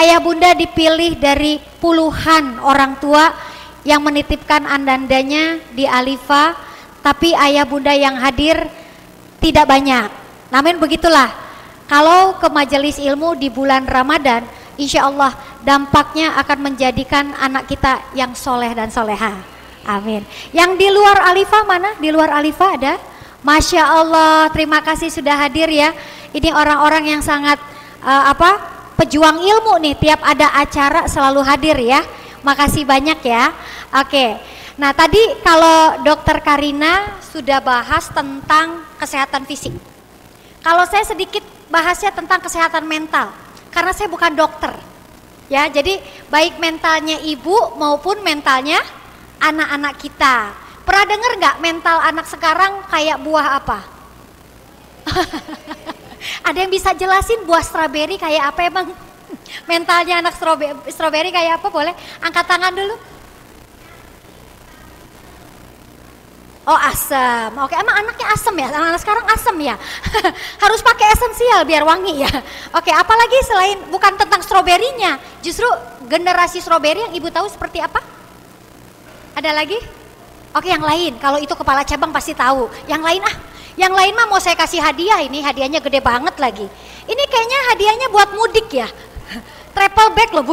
Ayah bunda dipilih dari puluhan orang tua yang menitipkan andandanya di Alifa, tapi ayah bunda yang hadir tidak banyak. Namun begitulah, kalau ke majelis ilmu di bulan Ramadan, insya Allah dampaknya akan menjadikan anak kita yang soleh dan soleha. Amin. Yang di luar Alifa mana? Di luar Alifa ada? Masya Allah, terima kasih sudah hadir ya. Ini orang-orang yang sangat pejuang ilmu nih, tiap ada acara selalu hadir ya. Makasih banyak ya. Oke. Nah, tadi kalau Dokter Karina sudah bahas tentang kesehatan fisik. Kalau saya sedikit bahasnya tentang kesehatan mental, karena saya bukan dokter. Ya, jadi baik mentalnya ibu maupun mentalnya anak-anak kita. Pernah dengar nggak mental anak sekarang kayak buah apa? Ada yang bisa jelasin buah stroberi kayak apa emang? Mentalnya anak stroberi kayak apa? Boleh angkat tangan dulu. Oh, asam. Oke, emang anaknya asam ya? Anak sekarang asam ya? Harus pakai esensial biar wangi ya. Oke, apalagi selain bukan tentang stroberinya, justru generasi stroberi yang ibu tahu seperti apa? Ada lagi? Oke, yang lain. Kalau itu kepala cabang pasti tahu. Yang lain yang lain mah mau saya kasih hadiah, ini hadiahnya gede banget lagi. Ini kayaknya hadiahnya buat mudik ya. Travel bag loh Bu.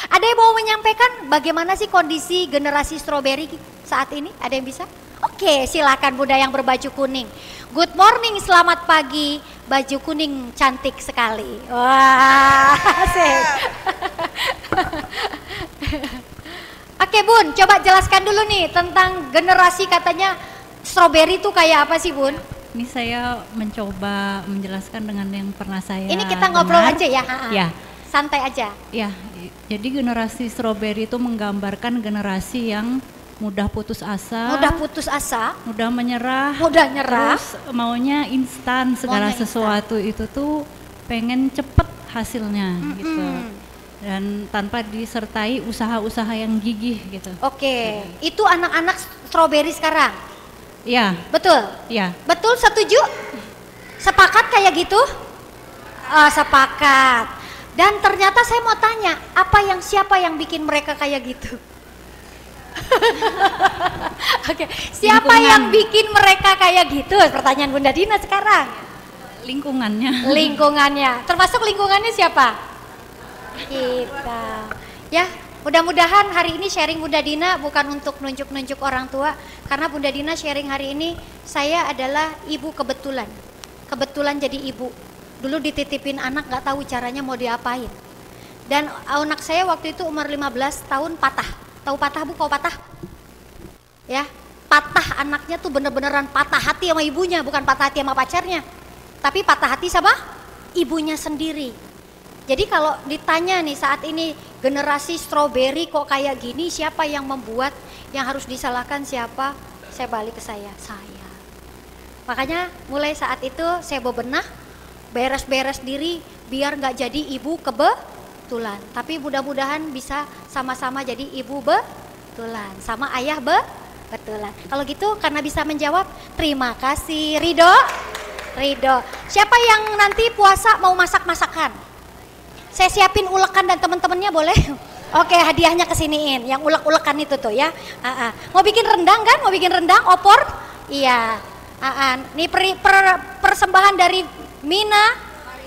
Ada yang mau menyampaikan bagaimana sih kondisi generasi stroberi saat ini? Ada yang bisa? Oke, silakan Bunda yang berbaju kuning. Good morning, selamat pagi. Baju kuning cantik sekali. Wah, asik. Oke Bun, coba jelaskan dulu nih tentang generasi katanya stroberi itu kayak apa sih Bun? Ini saya mencoba menjelaskan dengan yang pernah saya Ini kita ngobrol dengar. aja ya? Ya. Santai aja. Ya, jadi generasi stroberi itu menggambarkan generasi yang mudah putus asa. Mudah putus asa. Mudah menyerah. Mudah nyerah. Terus maunya instan, segala Maunya sesuatu itu tuh pengen cepet hasilnya gitu. Dan tanpa disertai usaha-usaha yang gigih gitu. Oke, itu anak-anak stroberi sekarang. Ya. Betul? Ya. Betul, setuju? Sepakat kayak gitu? Sepakat. Dan ternyata saya mau tanya, siapa yang bikin mereka kayak gitu? Oke, siapa yang bikin mereka kayak gitu? Pertanyaan Bunda Dina sekarang. Lingkungannya. Lingkungannya, termasuk lingkungannya siapa? Kita. Ya, mudah-mudahan hari ini sharing Bunda Dina bukan untuk nunjuk-nunjuk orang tua, karena Bunda Dina sharing hari ini, saya adalah ibu kebetulan. Kebetulan jadi ibu. Dulu dititipin anak gak tahu caranya mau diapain. Dan anak saya waktu itu umur 15 tahun patah. Tahu patah Bu, kau patah? Ya, patah anaknya tuh bener-beneran patah hati sama ibunya, bukan patah hati sama pacarnya. Tapi patah hati sama ibunya sendiri. Jadi kalau ditanya nih saat ini generasi stroberi kok kayak gini, siapa yang membuat, yang harus disalahkan siapa? Saya balik ke saya. Makanya mulai saat itu saya bebenah, beres-beres diri biar nggak jadi ibu kebetulan. Tapi mudah-mudahan bisa sama-sama jadi ibu betulan, sama ayah betulan. Kalau gitu karena bisa menjawab, terima kasih. Ridho. Siapa yang nanti puasa mau masak-masakan? Saya siapin ulekan dan teman-temannya boleh? Oke, hadiahnya kesiniin, yang ulek-ulekan itu tuh ya. Mau bikin rendang kan? Mau bikin rendang, opor? Iya. Ini persembahan dari Mina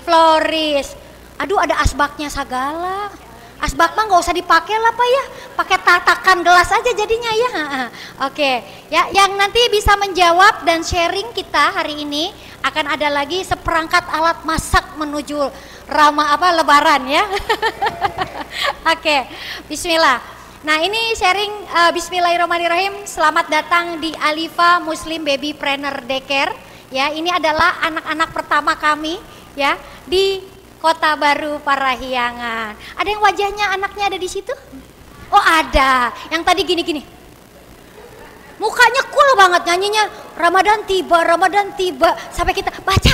Floris. Aduh, ada asbaknya segala. Asbak mah nggak usah dipakai lah Pak ya, pakai tatakan gelas aja jadinya ya. Oke, ya yang nanti bisa menjawab dan sharing kita hari ini akan ada lagi seperangkat alat masak menuju Lebaran ya. Oke, Bismillah. Nah ini sharing Bismillahirrahmanirrahim. Selamat datang di Alifa Muslim Baby Trainer Daycare. Ya, ini adalah anak-anak pertama kami ya di Kota Baru Parahyangan. Ada yang wajahnya anaknya ada di situ? Oh ada, yang tadi gini-gini. Mukanya cool banget nyanyinya, Ramadan tiba, sampai kita baca.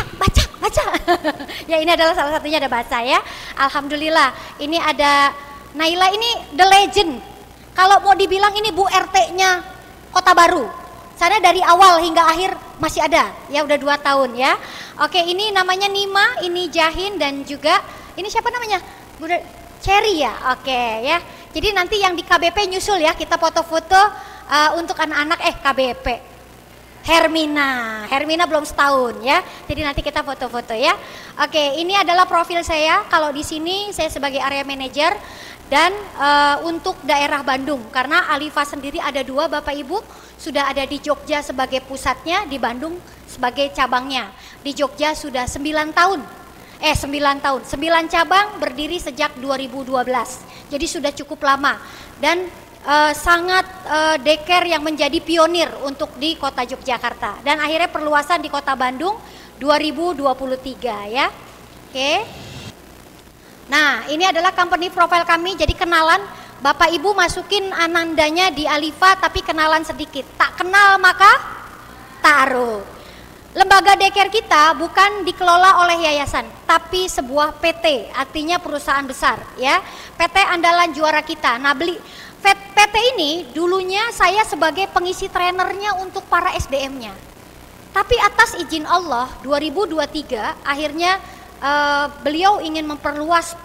Ya ini adalah salah satunya, ada baca ya. Alhamdulillah, ini ada Naila, ini the legend. Kalau mau dibilang ini Bu RT-nya Kota Baru. Sana dari awal hingga akhir masih ada, ya udah 2 tahun ya. Oke, ini namanya Nima, ini Jahin dan juga Ini siapa namanya? Bunda Cherry ya? Oke ya. Jadi nanti yang di KBP nyusul ya, kita foto-foto untuk anak-anak KBP. Hermina belum setahun ya. Jadi nanti kita foto-foto ya. Oke, ini adalah profil saya. Kalau di sini saya sebagai area manager dan untuk daerah Bandung, karena Alifa sendiri ada 2 Bapak Ibu, sudah ada di Jogja sebagai pusatnya, di Bandung sebagai cabangnya. Di Jogja sudah 9 tahun. 9 cabang berdiri sejak 2012. Jadi sudah cukup lama dan sangat daycare yang menjadi pionir untuk di kota Yogyakarta, dan akhirnya perluasan di kota Bandung 2023 ya. Oke. Nah, ini adalah company profile kami. Jadi kenalan, Bapak Ibu masukin anandanya di Alifa tapi kenalan sedikit. Tak kenal maka taruh. Lembaga daycare kita bukan dikelola oleh yayasan, tapi sebuah PT, artinya perusahaan besar ya. PT andalan juara kita. Nah, PT ini dulunya saya sebagai pengisi trainernya untuk para SDM-nya. Tapi atas izin Allah 2023 akhirnya beliau ingin memperluas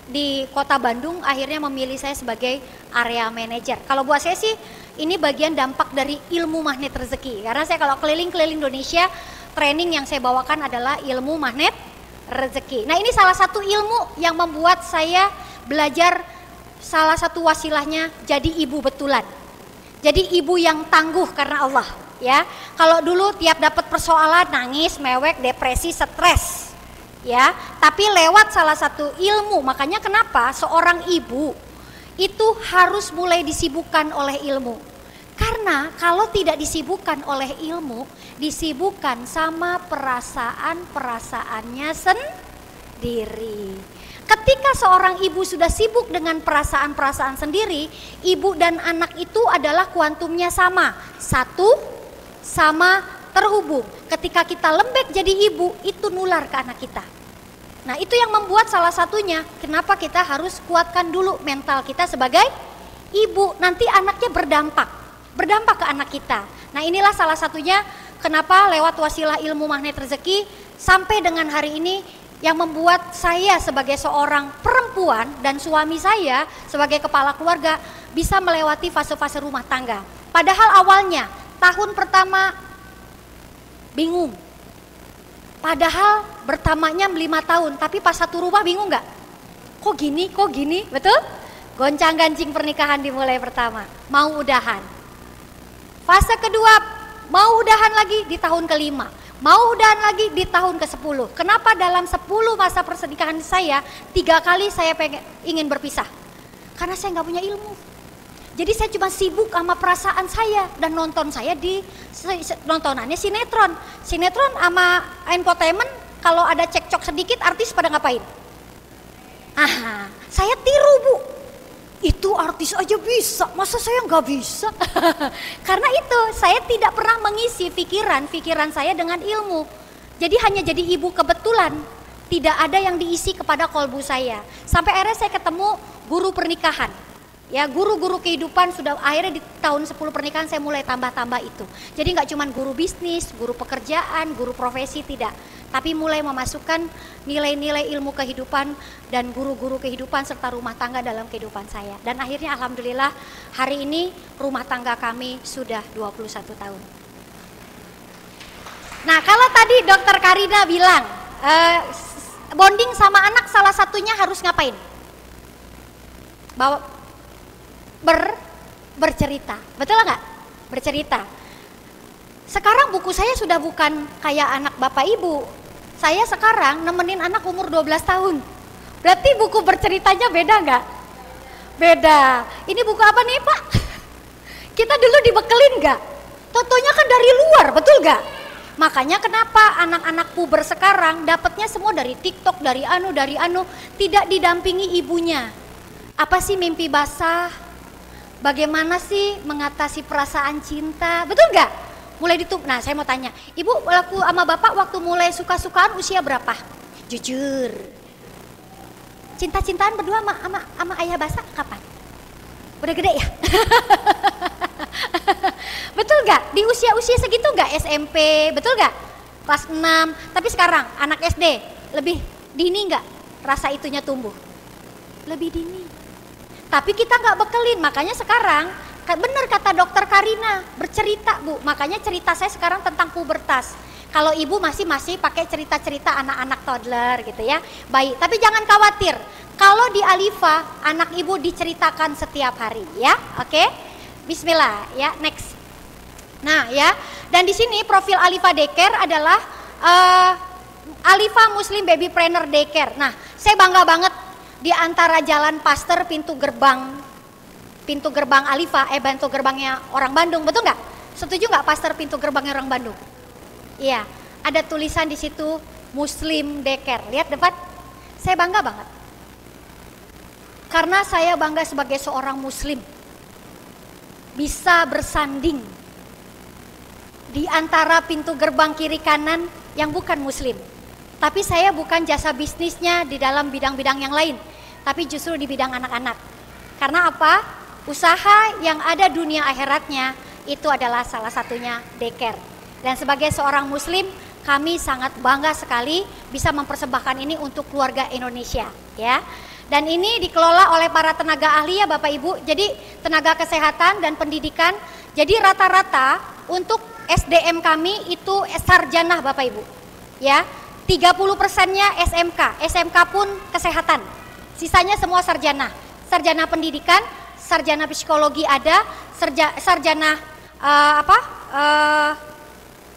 di kota Bandung, akhirnya memilih saya sebagai area manager. Kalau buat saya sih ini bagian dampak dari ilmu magnet rezeki, karena saya kalau keliling-keliling Indonesia, training yang saya bawakan adalah ilmu magnet rezeki. Nah, ini salah satu ilmu yang membuat saya belajar, salah satu wasilahnya jadi ibu betulan. Jadi ibu yang tangguh karena Allah ya. Kalau dulu tiap dapat persoalan nangis, mewek, depresi, stres ya. Tapi lewat salah satu ilmu, makanya kenapa seorang ibu itu harus mulai disibukkan oleh ilmu. Karena kalau tidak disibukkan oleh ilmu, disibukkan sama perasaan-perasaannya sendiri. Ketika seorang ibu sudah sibuk dengan perasaan-perasaan sendiri, ibu dan anak itu adalah kuantumnya sama, satu sama terhubung. Ketika kita lembek jadi ibu, itu nular ke anak kita. Nah, itu yang membuat salah satunya kenapa kita harus kuatkan dulu mental kita sebagai ibu. Nanti anaknya berdampak ke anak kita. Nah, inilah salah satunya kenapa lewat wasilah ilmu magnet rezeki sampai dengan hari ini yang membuat saya sebagai seorang perempuan dan suami saya sebagai kepala keluarga bisa melewati fase-fase rumah tangga. Padahal awalnya tahun pertama bingung. Padahal bertamanya 5 tahun, tapi pas satu rumah bingung nggak? Kok gini, betul? Goncang-gancing pernikahan dimulai pertama, mau udahan. Fase kedua, mau udahan lagi di tahun kelima, mau udahan lagi di tahun ke-10. Kenapa dalam 10 masa pernikahan saya, 3 kali saya ingin berpisah? Karena saya nggak punya ilmu. Jadi saya cuma sibuk sama perasaan saya dan nonton saya di nontonannya sinetron sama infotainment. Kalau ada cekcok sedikit artis pada ngapain? Saya tiru, Bu. Itu artis aja bisa, masa saya nggak bisa? Karena itu saya tidak pernah mengisi pikiran saya dengan ilmu. Jadi hanya jadi ibu kebetulan, tidak ada yang diisi kepada kolbu saya. Sampai akhirnya saya ketemu guru pernikahan. Ya, guru-guru kehidupan sudah akhirnya di tahun 10 pernikahan saya mulai tambah-tambah itu. Jadi nggak cuma guru bisnis, guru pekerjaan, guru profesi, tidak. Tapi mulai memasukkan nilai-nilai ilmu kehidupan dan guru-guru kehidupan serta rumah tangga dalam kehidupan saya. Dan akhirnya alhamdulillah hari ini rumah tangga kami sudah 21 tahun. Nah, kalau tadi Dokter Karina bilang bonding sama anak salah satunya harus ngapain? Bercerita, betul nggak? Bercerita. Sekarang buku saya sudah bukan kayak anak bapak ibu. Saya sekarang nemenin anak umur 12 tahun. Berarti buku berceritanya beda nggak? Beda. Ini buku apa nih, Pak? Kita dulu dibekelin nggak? Totonya kan dari luar, betul nggak? Makanya kenapa anak-anak puber sekarang dapatnya semua dari TikTok, dari anu, tidak didampingi ibunya. Apa sih mimpi basah? Bagaimana sih mengatasi perasaan cinta, betul nggak? Mulai nah saya mau tanya, ibu aku sama bapak waktu mulai suka-sukaan usia berapa? Jujur. Cinta-cintaan berdua sama ayah basah kapan? Udah gede ya? Betul nggak? Di usia-usia segitu nggak? SMP, betul nggak? Kelas 6, tapi sekarang anak SD lebih dini nggak rasa itunya tumbuh? Lebih dini. Tapi kita nggak bekelin, makanya sekarang benar kata dokter Karina bercerita Bu, makanya cerita saya sekarang tentang pubertas. Kalau ibu masih pakai cerita-cerita anak-anak toddler gitu ya, bayi. Tapi jangan khawatir, kalau di Alifa anak ibu diceritakan setiap hari ya, oke? Bismillah ya, next. Nah ya, dan di sini profil Alifa Daycare adalah Alifa Muslim Baby Planner Daycare. Nah, saya bangga banget di antara jalan Pasteur pintu gerbang Alifa, pintu gerbangnya orang Bandung, betul nggak? Setuju nggak Pasteur pintu gerbangnya orang Bandung? Iya, ada tulisan di situ Muslim Daycare. Lihat depan, saya bangga banget. Karena saya bangga sebagai seorang Muslim bisa bersanding di antara pintu gerbang kiri kanan yang bukan Muslim. Tapi saya bukan jasa bisnisnya di dalam bidang-bidang yang lain, tapi justru di bidang anak-anak. Karena apa? Usaha yang ada dunia akhiratnya itu adalah salah satunya daycare. Dan sebagai seorang Muslim, kami sangat bangga sekali bisa mempersembahkan ini untuk keluarga Indonesia, ya. Dan ini dikelola oleh para tenaga ahli ya Bapak Ibu. Jadi tenaga kesehatan dan pendidikan. Jadi rata-rata untuk SDM kami itu sarjana Bapak Ibu, ya. 30%-nya SMK, SMK pun kesehatan. Sisanya semua sarjana. Sarjana pendidikan, sarjana psikologi ada, sarjana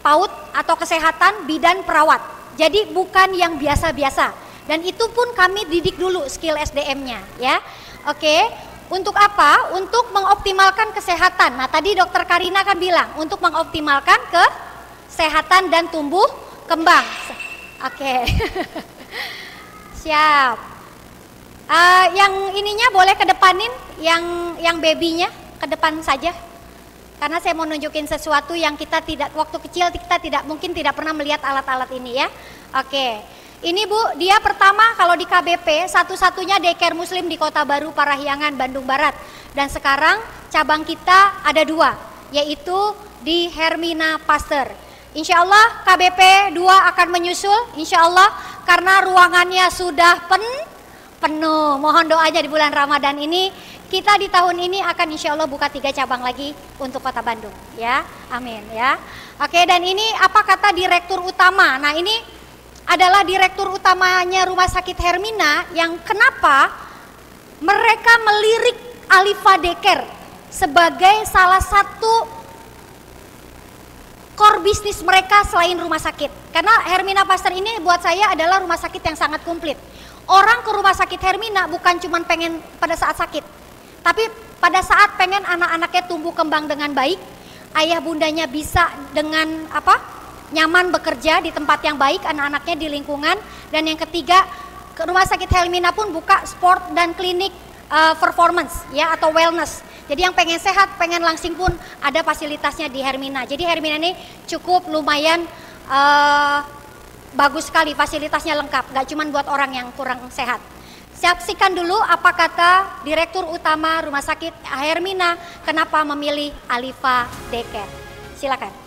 PAUD atau kesehatan, bidan, perawat. Jadi bukan yang biasa-biasa. Dan itu pun kami didik dulu skill SDM-nya, ya. Oke, untuk apa? Untuk mengoptimalkan kesehatan. Nah, tadi Dokter Karina kan bilang untuk mengoptimalkan kesehatan dan tumbuh kembang. Oke. Siap. Yang ininya boleh kedepanin, yang babynya ke depan saja. Karena saya mau nunjukin sesuatu yang kita tidak, waktu kecil kita mungkin tidak pernah melihat alat-alat ini ya. Oke. Ini Bu, dia pertama kalau di KBP satu-satunya daycare Muslim di Kota Baru Parahyangan, Bandung Barat. Dan sekarang cabang kita ada 2, yaitu di Hermina Pasteur. Insya Allah KBP 2 akan menyusul, insya Allah, karena ruangannya sudah penuh. Mohon doanya di bulan Ramadan ini, kita di tahun ini akan insya Allah buka 3 cabang lagi untuk Kota Bandung, ya, amin ya. Oke, dan ini apa kata direktur utama? Nah, ini adalah direktur utamanya Rumah Sakit Hermina yang kenapa mereka melirik Alifa Daycare sebagai salah satu core bisnis mereka selain rumah sakit. Karena Hermina Pasteur ini buat saya adalah rumah sakit yang sangat komplit. Orang ke rumah sakit Hermina bukan cuma pengen pada saat sakit, tapi pada saat pengen anak-anaknya tumbuh kembang dengan baik, ayah bundanya bisa dengan nyaman bekerja di tempat yang baik, anak-anaknya di lingkungan. Dan yang ketiga, ke rumah sakit Hermina pun buka sport dan klinik performance ya, atau wellness. Jadi yang pengen sehat, pengen langsing pun ada fasilitasnya di Hermina. Jadi Hermina ini cukup lumayan bagus sekali, fasilitasnya lengkap, gak cuma buat orang yang kurang sehat. Saksikan dulu apa kata Direktur Utama Rumah Sakit Hermina kenapa memilih Alifa Daycare. Silakan.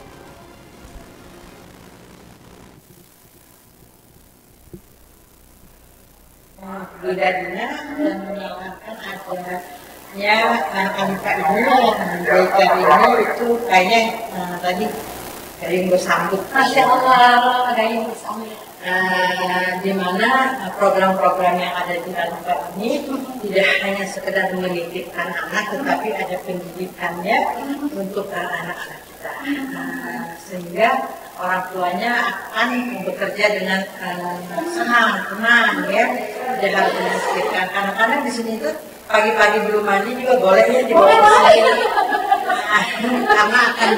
Bedanya dan menawarkan adanya Alifa ini, Daycare ini itu kayaknya tadi ada yang bersambut. Masya Allah, ada yang bersambut. Di mana program-program yang ada di Alifa ini tidak hanya sekedar mendidik anak-anak, tetapi ada pendidikannya untuk anak-anak kita, sehingga orang tuanya akan bekerja dengan senang, tenang ya. Tidak harus memikirkan. Anak-anak di sini itu pagi-pagi belum mandi juga boleh ya dibawa ke sini. Karena akan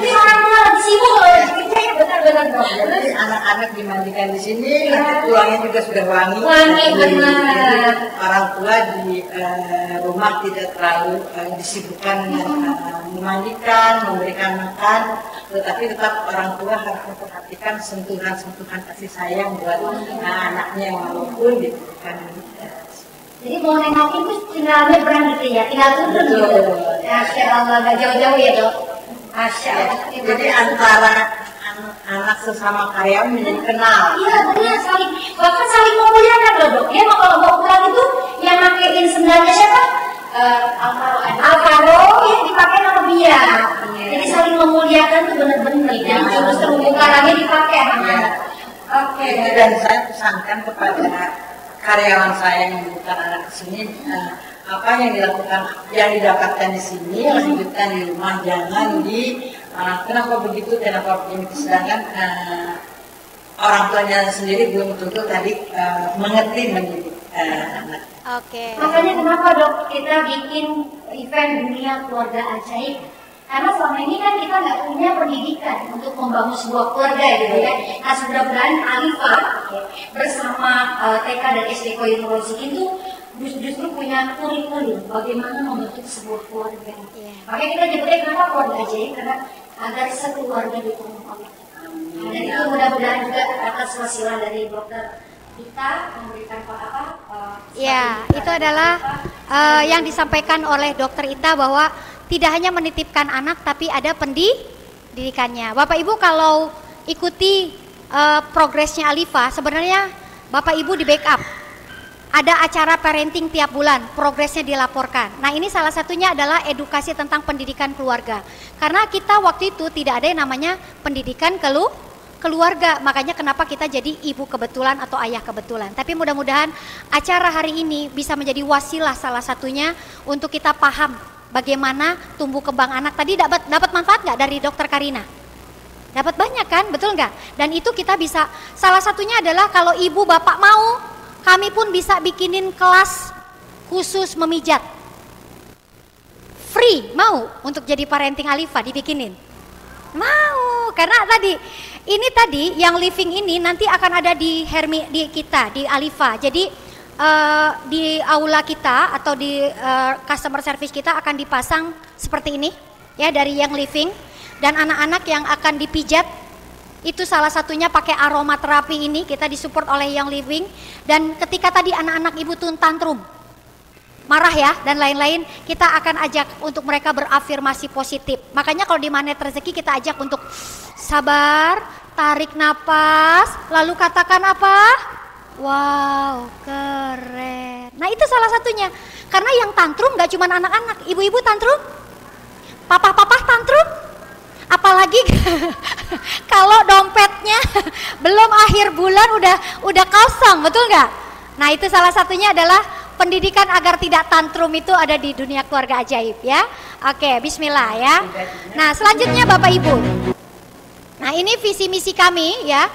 benar-benar dong. Jadi anak-anak dimandikan di sini, pulangnya juga sudah wangi. Wangi benar. Orang tua di rumah tidak terlalu disibukkan memandikan, memberikan makan, tetapi tetap orang tua harus memperhatikan sentuhan-sentuhan kasih sayang buat anaknya walaupun diberikan. Jadi mau nengokin tuh tinggal nyebrang gitu ya, tinggal turun gitu. Masya Allah, gak jauh-jauh ya Dok. Masya Allah. Jadi antara anak sesama karyawan menjadi kenal. Iya benar, bahkan saling memuliakan loh dok. Dia kalau mau pulang itu yang makein sendalnya siapa? Alvaro yang dipakai nama dia. Jadi saling memuliakan tuh benar-benar. Jadi jurus terumbu karangnya dipakai. Oke. Dan saya pesankan kepada karyawan saya yang bukan anak kesini, apa yang dilakukan, yang didapatkan di sini lanjutkan di rumah, jangan di kenapa begitu, kenapa begini. Sedangkan orang tuanya sendiri belum tentu tadi mengerti mendidik anak. Oke. Makanya kenapa dok kita bikin event dunia keluarga ajaib? Karena selama ini kan kita nggak punya pendidikan untuk membangun sebuah keluarga gitu ya. Nah mudah-mudahan Alifa bersama TK dan SD Koin Rozi itu justru punya kurikulum bagaimana membentuk sebuah keluarga. Makanya kita nyebutnya kenapa keluarga ajaib, karena agar sekeluarga ditolong Allah. Dan itu mudah-mudahan juga atas wasilah dari dokter kita memberikan ya, itu adalah yang disampaikan oleh dokter Ita bahwa tidak hanya menitipkan anak tapi ada pendidikannya. Bapak Ibu kalau ikuti progresnya Alifa, sebenarnya Bapak Ibu di backup. Ada acara parenting tiap bulan, progresnya dilaporkan. Nah ini salah satunya adalah edukasi tentang pendidikan keluarga. Karena kita waktu itu tidak ada yang namanya pendidikan keluarga, makanya kenapa kita jadi ibu kebetulan atau ayah kebetulan. Tapi mudah-mudahan acara hari ini bisa menjadi wasilah salah satunya untuk kita paham bagaimana tumbuh kembang anak. Tadi dapat manfaat nggak dari dokter Karina? Dapat banyak kan, betul nggak? Dan itu kita bisa, salah satunya adalah kalau ibu bapak mau, kami pun bisa bikinin kelas khusus memijat. Free, mau untuk jadi parenting Alifa dibikinin? Mau, karena tadi yang living ini nanti akan ada di kita di Alifa. Jadi di aula kita atau di customer service kita akan dipasang seperti ini ya, dari yang living, dan anak-anak yang akan dipijat itu salah satunya pakai aromaterapi ini, kita disupport oleh yang living. Dan ketika tadi anak-anak ibu tuh tantrum, marah ya dan lain-lain, kita akan ajak untuk mereka berafirmasi positif. Makanya kalau di Magnet Rezeki kita ajak untuk sabar, tarik napas, lalu katakan apa? Wow, keren. Nah itu salah satunya. Karena yang tantrum gak cuma anak-anak, ibu-ibu tantrum, papa-papa tantrum, apalagi kalau dompetnya belum akhir bulan udah kosong, betul nggak? Nah itu salah satunya adalah pendidikan agar tidak tantrum itu ada di dunia keluarga ajaib ya. Oke, bismillah ya. Nah selanjutnya Bapak Ibu, nah ini visi misi kami ya,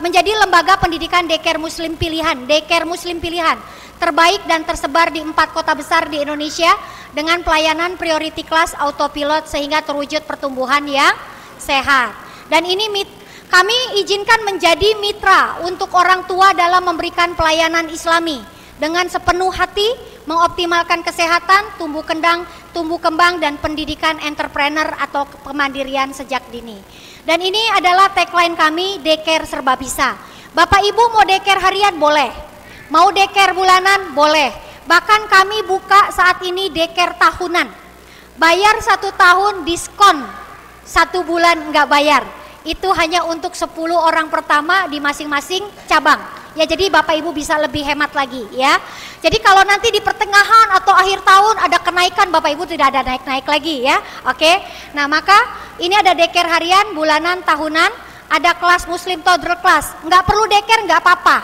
menjadi lembaga pendidikan daycare muslim pilihan terbaik dan tersebar di 4 kota besar di Indonesia dengan pelayanan priority class autopilot sehingga terwujud pertumbuhan yang sehat. Dan ini kami izinkan menjadi mitra untuk orang tua dalam memberikan pelayanan Islami dengan sepenuh hati mengoptimalkan kesehatan, tumbuh kembang dan pendidikan entrepreneur atau kemandirian sejak dini. Dan ini adalah tagline kami, daycare serba bisa. Bapak Ibu mau daycare harian boleh, mau daycare bulanan boleh. Bahkan kami buka saat ini daycare tahunan. Bayar 1 tahun diskon, 1 bulan nggak bayar. Itu hanya untuk 10 orang pertama di masing-masing cabang. Ya jadi Bapak Ibu bisa lebih hemat lagi ya. Jadi kalau nanti di pertengahan atau akhir tahun ada kenaikan, Bapak Ibu tidak ada naik-naik lagi ya. Oke. Nah maka ini ada daycare harian, bulanan, tahunan, ada kelas muslim toddler class. Nggak perlu daycare nggak apa-apa,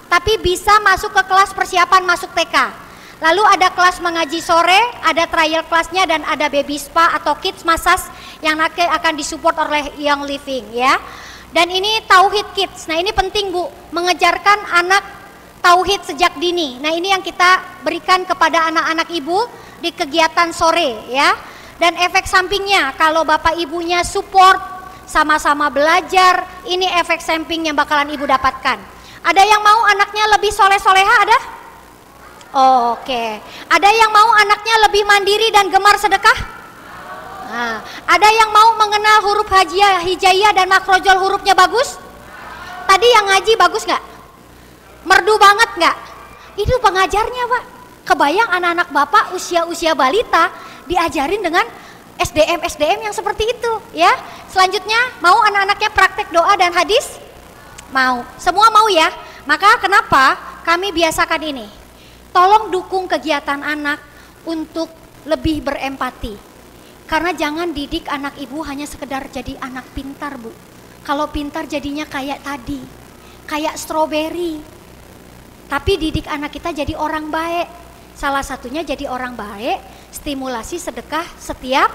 tapi bisa masuk ke kelas persiapan masuk TK. Lalu ada kelas mengaji sore, ada trial kelasnya, dan ada baby spa atau kids massage yang nanti akan disupport oleh Young Living ya. Dan ini Tauhid Kids. Nah ini penting Bu, mengejarkan anak Tauhid sejak dini. Nah ini yang kita berikan kepada anak-anak ibu di kegiatan sore ya. Dan efek sampingnya kalau Bapak Ibunya support, sama-sama belajar, ini efek samping yang bakalan ibu dapatkan. Ada yang mau anaknya lebih soleh-soleha ada? Oh, oke. Ada yang mau anaknya lebih mandiri dan gemar sedekah? Nah, ada yang mau mengenal huruf hijaiyah dan makrojol hurufnya bagus? Tadi yang ngaji bagus nggak? Merdu banget nggak? Itu pengajarnya Pak. Kebayang anak-anak Bapak usia-usia balita diajarin dengan SDM yang seperti itu ya. Selanjutnya mau anak-anaknya praktek doa dan hadis? Mau. Semua mau ya? Maka kenapa kami biasakan ini? Tolong dukung kegiatan anak untuk lebih berempati. Karena jangan didik anak ibu hanya sekedar jadi anak pintar, Bu. Kalau pintar jadinya kayak tadi, kayak stroberi. Tapi didik anak kita jadi orang baik. Salah satunya jadi orang baik, stimulasi sedekah setiap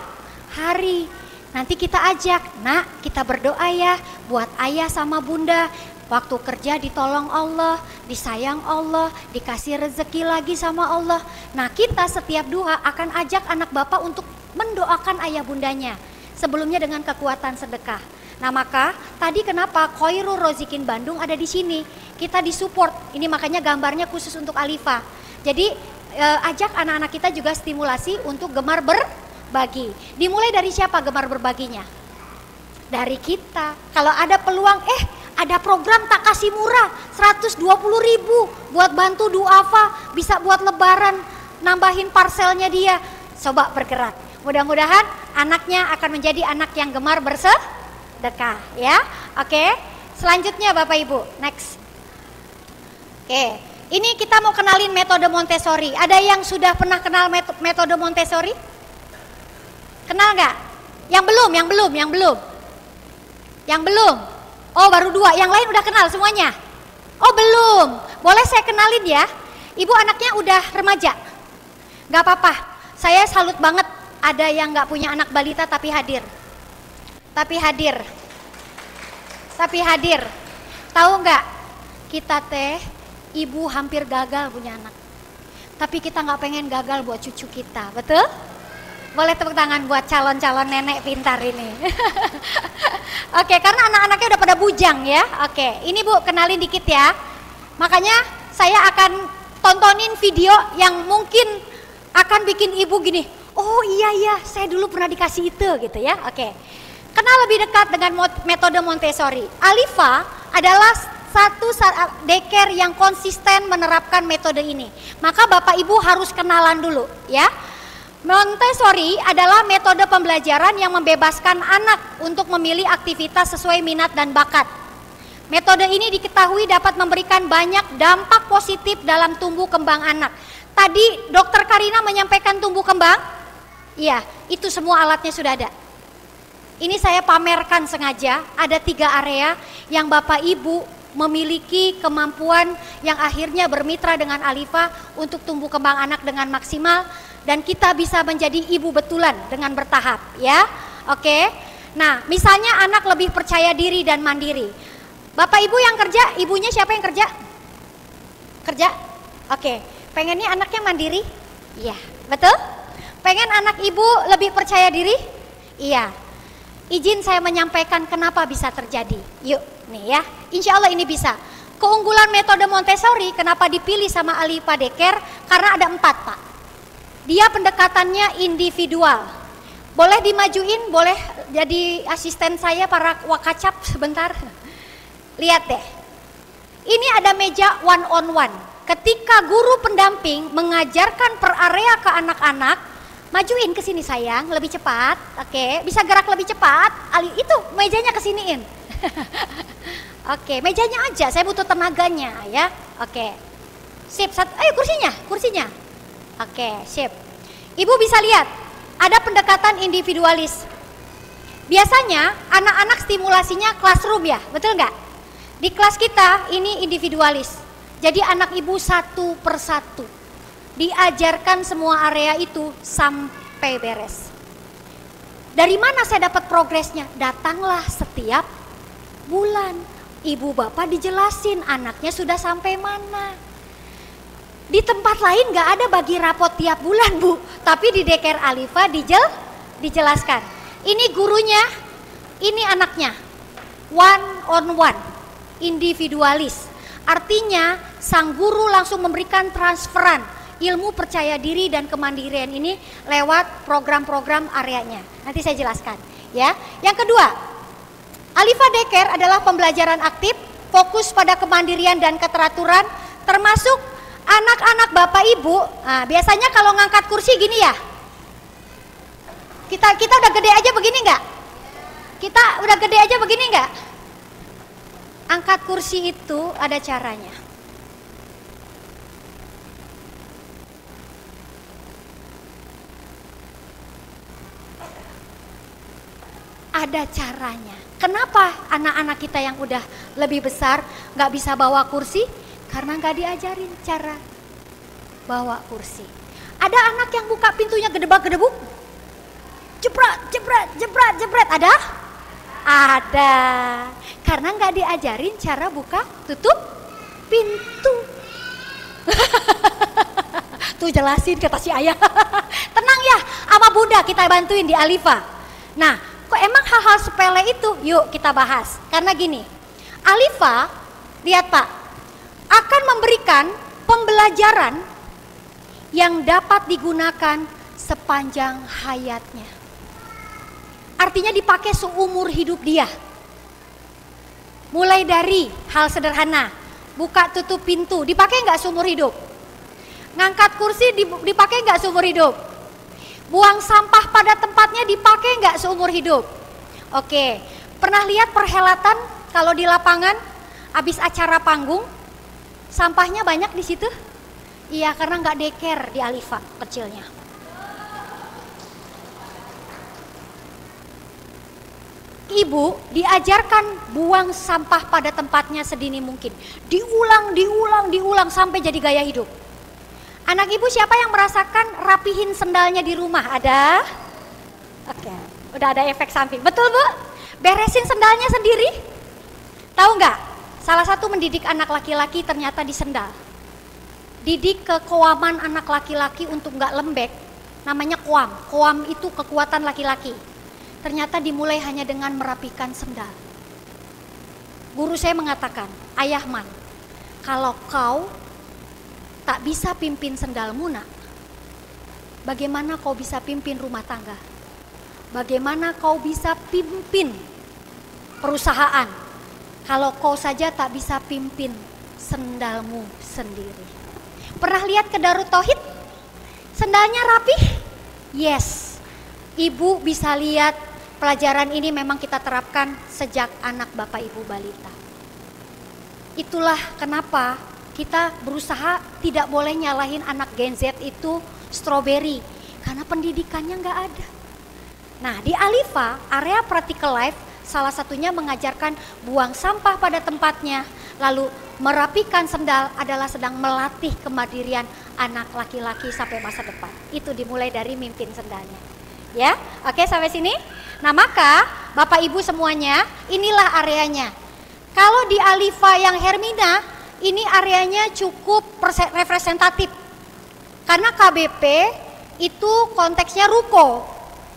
hari. Nanti kita ajak, nak kita berdoa ya buat ayah sama bunda. Waktu kerja ditolong Allah, disayang Allah, dikasih rezeki lagi sama Allah. Nah kita setiap duha akan ajak anak bapak untuk mendoakan ayah bundanya. Sebelumnya dengan kekuatan sedekah. Nah maka tadi kenapa Khairul Rozikin Bandung ada di sini. Kita disupport, ini makanya gambarnya khusus untuk Alifa. Jadi ajak anak-anak kita juga stimulasi untuk gemar berbagi. Dimulai dari siapa gemar berbaginya? Dari kita. Kalau ada peluang, ada program tak kasih murah 120.000 buat bantu duafa, bisa buat lebaran, nambahin parselnya dia. Coba bergerak. Mudah-mudahan anaknya akan menjadi anak yang gemar bersedekah ya. Oke. Selanjutnya Bapak Ibu, next. Oke. Ini kita mau kenalin metode Montessori. Ada yang sudah pernah kenal metode Montessori? Kenal nggak? Yang belum. Oh baru 2, yang lain udah kenal semuanya? Oh belum, boleh saya kenalin ya. Ibu anaknya udah remaja? Gak apa-apa, saya salut banget ada yang gak punya anak balita tapi hadir. Tahu nggak? Kita ibu hampir gagal punya anak. Tapi kita gak pengen gagal buat cucu kita, betul? Boleh tepuk tangan buat calon-calon nenek pintar ini. Oke, karena anak-anaknya udah pada bujang ya. Oke, ini Bu kenalin dikit ya. Makanya saya akan tontonin video yang mungkin akan bikin ibu gini. Oh iya, saya dulu pernah dikasih itu gitu ya. Oke, kenal lebih dekat dengan metode Montessori. Alifa adalah satu daycare yang konsisten menerapkan metode ini. Maka Bapak Ibu harus kenalan dulu ya. Montessori adalah metode pembelajaran yang membebaskan anak untuk memilih aktivitas sesuai minat dan bakat. Metode ini diketahui dapat memberikan banyak dampak positif dalam tumbuh kembang anak. Tadi Dokter Karina menyampaikan tumbuh kembang? Iya, itu semua alatnya sudah ada. Ini saya pamerkan sengaja, ada 3 area yang Bapak Ibu memiliki kemampuan yang akhirnya bermitra dengan Alifa untuk tumbuh kembang anak dengan maksimal. Dan kita bisa menjadi ibu betulan dengan bertahap ya. Oke. Nah misalnya anak lebih percaya diri dan mandiri. Bapak ibu yang kerja, ibunya siapa yang kerja? Kerja? Oke. Pengennya anaknya mandiri? Iya, betul? Pengen anak ibu lebih percaya diri? Iya. Izin saya menyampaikan kenapa bisa terjadi. Yuk nih ya, insya Allah ini bisa. Keunggulan metode Montessori kenapa dipilih sama Alifa Daycare? Karena ada 4 Pak. Dia pendekatannya individual. Boleh dimajuin, boleh jadi asisten saya para wakacap sebentar. Lihat deh. Ini ada meja one on one. Ketika guru pendamping mengajarkan per area ke anak-anak, majuin ke sini sayang, lebih cepat. Oke, bisa gerak lebih cepat. Itu mejanya kesiniin. Oke, mejanya aja, saya butuh tenaganya ya. Oke. Sip, ayo kursinya. Oke, sip. Ibu bisa lihat, ada pendekatan individualis. Biasanya anak-anak stimulasinya classroom ya, betul nggak? Di kelas kita ini individualis. Jadi anak ibu satu persatu. Diajarkan semua area itu sampai beres. Dari mana saya dapat progresnya? Datanglah setiap bulan. Ibu bapak dijelasin anaknya sudah sampai mana. Di tempat lain nggak ada bagi rapot tiap bulan Bu, tapi di Daycare Alifa dijelaskan. Ini gurunya, ini anaknya, one on one, individualis. Artinya sang guru langsung memberikan transferan ilmu percaya diri dan kemandirian ini lewat program-program areanya. Nanti saya jelaskan ya. Yang kedua, Alifa Daycare adalah pembelajaran aktif, fokus pada kemandirian dan keteraturan, termasuk anak-anak bapak ibu. Nah, biasanya kalau ngangkat kursi gini ya. Kita udah gede aja begini nggak? Kita udah gede aja begini nggak? Angkat kursi itu ada caranya. Ada caranya. Kenapa anak-anak kita yang udah lebih besar nggak bisa bawa kursi? Karena nggak diajarin cara bawa kursi. Ada anak yang buka pintunya gedebak-gedebuk, jebret, jebret, jebret, jebret. Ada? Ada. Karena nggak diajarin cara buka tutup pintu. Tuh jelasin kata si ayah. Tenang ya, sama Bunda kita bantuin di Alifa. Nah, kok emang hal-hal sepele itu? Yuk kita bahas. Karena gini, Alifa, lihat Pak, akan memberikan pembelajaran yang dapat digunakan sepanjang hayatnya. Artinya dipakai seumur hidup dia. Mulai dari hal sederhana, buka tutup pintu, dipakai nggak seumur hidup? Ngangkat kursi dipakai nggak seumur hidup? Buang sampah pada tempatnya dipakai nggak seumur hidup? Oke, pernah lihat perhelatan kalau di lapangan habis acara panggung, sampahnya banyak di situ? Iya, karena nggak deker di Alifa kecilnya. Ibu diajarkan buang sampah pada tempatnya sedini mungkin. Diulang sampai jadi gaya hidup. Anak ibu siapa yang merasakan rapihin sendalnya di rumah? Ada? Oke, udah ada efek samping. Betul Bu? Beresin sendalnya sendiri? Tahu nggak? Salah satu mendidik anak laki-laki ternyata di sendal. Didik kekoaman anak laki-laki untuk nggak lembek, namanya koam. Koam itu kekuatan laki-laki. Ternyata dimulai hanya dengan merapikan sendal. Guru saya mengatakan, Ayahman, kalau kau tak bisa pimpin sendalmu nak, bagaimana kau bisa pimpin rumah tangga? Bagaimana kau bisa pimpin perusahaan? Kalau kau saja tak bisa pimpin sendalmu sendiri. Pernah lihat ke Darut Tauhid? Sendalnya rapih? Yes. Ibu bisa lihat pelajaran ini memang kita terapkan sejak anak Bapak Ibu balita. Itulah kenapa kita berusaha tidak boleh nyalahin anak Gen Z itu strawberry. Karena pendidikannya nggak ada. Nah di Alifa, area practical life salah satunya mengajarkan buang sampah pada tempatnya. Lalu merapikan sendal adalah sedang melatih kemandirian anak laki-laki sampai masa depan. Itu dimulai dari mimpin sendalnya. Ya, oke sampai sini. Nah maka Bapak Ibu semuanya, inilah areanya. Kalau di Alifa yang Hermina, ini areanya cukup representatif. Karena KBP itu konteksnya ruko.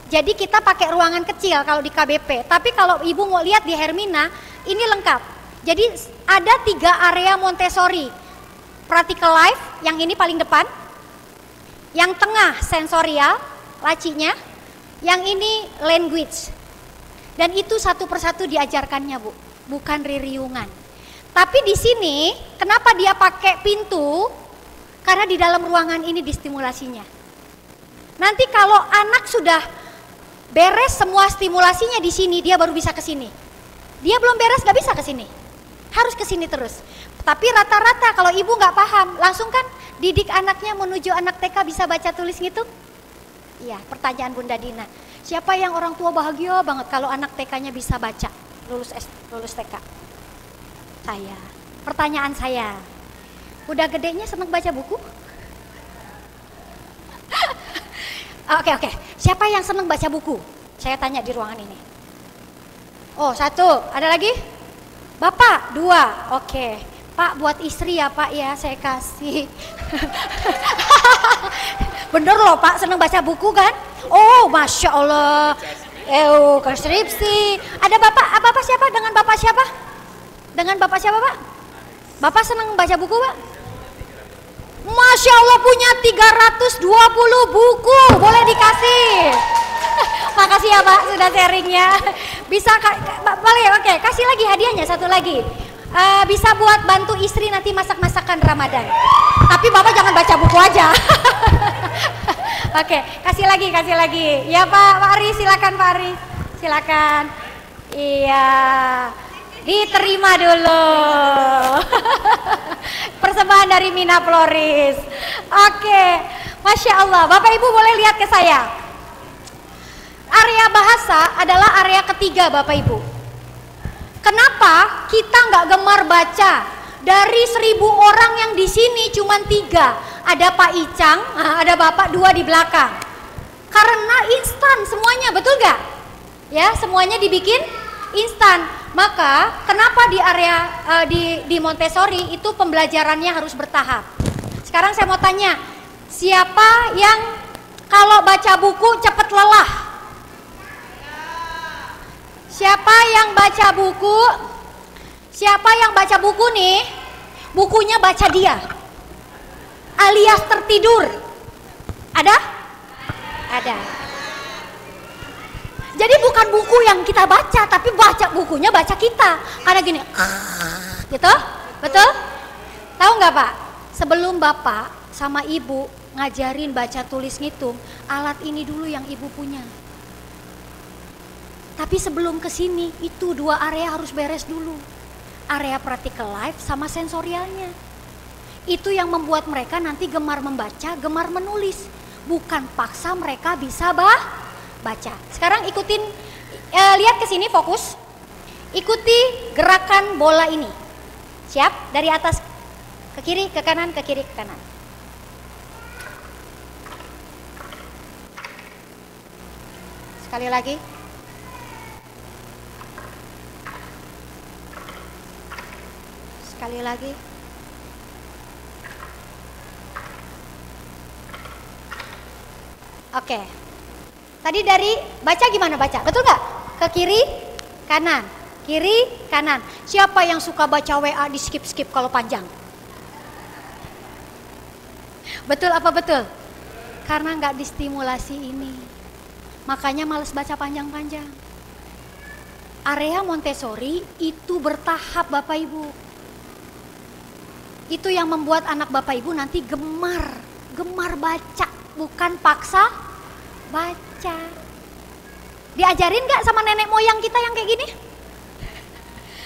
Jadi kita pakai ruangan kecil kalau di KBP. Tapi kalau Ibu mau lihat di Hermina, ini lengkap. Jadi ada 3 area Montessori. Practical life, yang ini paling depan. Yang tengah sensorial, lacinya. Yang ini language. Dan itu satu persatu diajarkannya Bu, bukan ririungan. Tapi di sini, kenapa dia pakai pintu? Karena di dalam ruangan ini distimulasinya. Nanti kalau anak sudah beres semua stimulasinya di sini, dia baru bisa ke sini. Dia belum beres gak bisa ke sini. Harus ke sini terus. Tapi rata-rata kalau ibu nggak paham, langsung kan didik anaknya menuju anak TK bisa baca tulis gitu? Iya, pertanyaan Bunda Dina. Siapa yang orang tua bahagia banget kalau anak TK-nya bisa baca, lulus TK? Saya. Pertanyaan saya, udah gedenya seneng baca buku? Oke. Siapa yang seneng baca buku? Saya tanya di ruangan ini. Oh, 1. Ada lagi? Bapak, 2. Oke. Pak, buat istri ya Pak ya, saya kasih. Bener loh Pak, seneng baca buku kan? Oh, Masya Allah. Skripsi. Ada Bapak siapa? Dengan Bapak siapa? Dengan Bapak siapa Pak? Bapak seneng baca buku Pak? Masya Allah punya 320 buku, boleh dikasih. Makasih ya Pak sudah sharingnya. Bisa boleh, oke, kasih lagi hadiahnya 1 lagi. Bisa buat bantu istri nanti masak-masakan Ramadan. Tapi Bapak jangan baca buku aja. Oke, kasih lagi. Ya Pak Ari, silakan Pak Ari. Silakan. Iya. Diterima dulu. Persembahan dari Mina Floris. Oke. Masya Allah. Bapak Ibu boleh lihat ke saya. Area bahasa adalah area ketiga Bapak Ibu. Kenapa kita nggak gemar baca? Dari 1000 orang yang di sini cuma 3. Ada Pak Icang, ada Bapak 2 di belakang. Karena instan semuanya, betul nggak? Ya, semuanya dibikin instan. Maka kenapa di area di Montessori itu pembelajarannya harus bertahap? Sekarang saya mau tanya, siapa yang kalau baca buku cepat lelah? Siapa yang baca buku? Siapa yang baca buku nih? Bukunya baca dia. Alias tertidur. Ada? Ada. Jadi bukan buku yang kita baca, tapi bukunya baca kita. Karena gini, gitu, betul? Tahu nggak Pak? Sebelum Bapak sama Ibu ngajarin baca tulis ngitung, alat ini dulu yang Ibu punya. Tapi sebelum ke sini, itu 2 area harus beres dulu. Area practical life sama sensorialnya. Itu yang membuat mereka nanti gemar membaca, gemar menulis. Bukan paksa mereka bisa baca. Sekarang ikutin, lihat ke sini, fokus. Ikuti gerakan bola ini. Siap? Dari atas ke kiri, ke kanan, ke kiri, ke kanan. Sekali lagi. Sekali lagi. Oke. Tadi dari baca gimana baca? Betul nggak? Ke kiri, kanan. Kiri, kanan. Siapa yang suka baca WA di skip-skip kalau panjang? Betul apa betul? Karena nggak distimulasi ini. Makanya males baca panjang-panjang. Area Montessori itu bertahap Bapak Ibu. Itu yang membuat anak Bapak Ibu nanti gemar baca, bukan paksa baca. Diajarin gak sama nenek moyang kita yang kayak gini?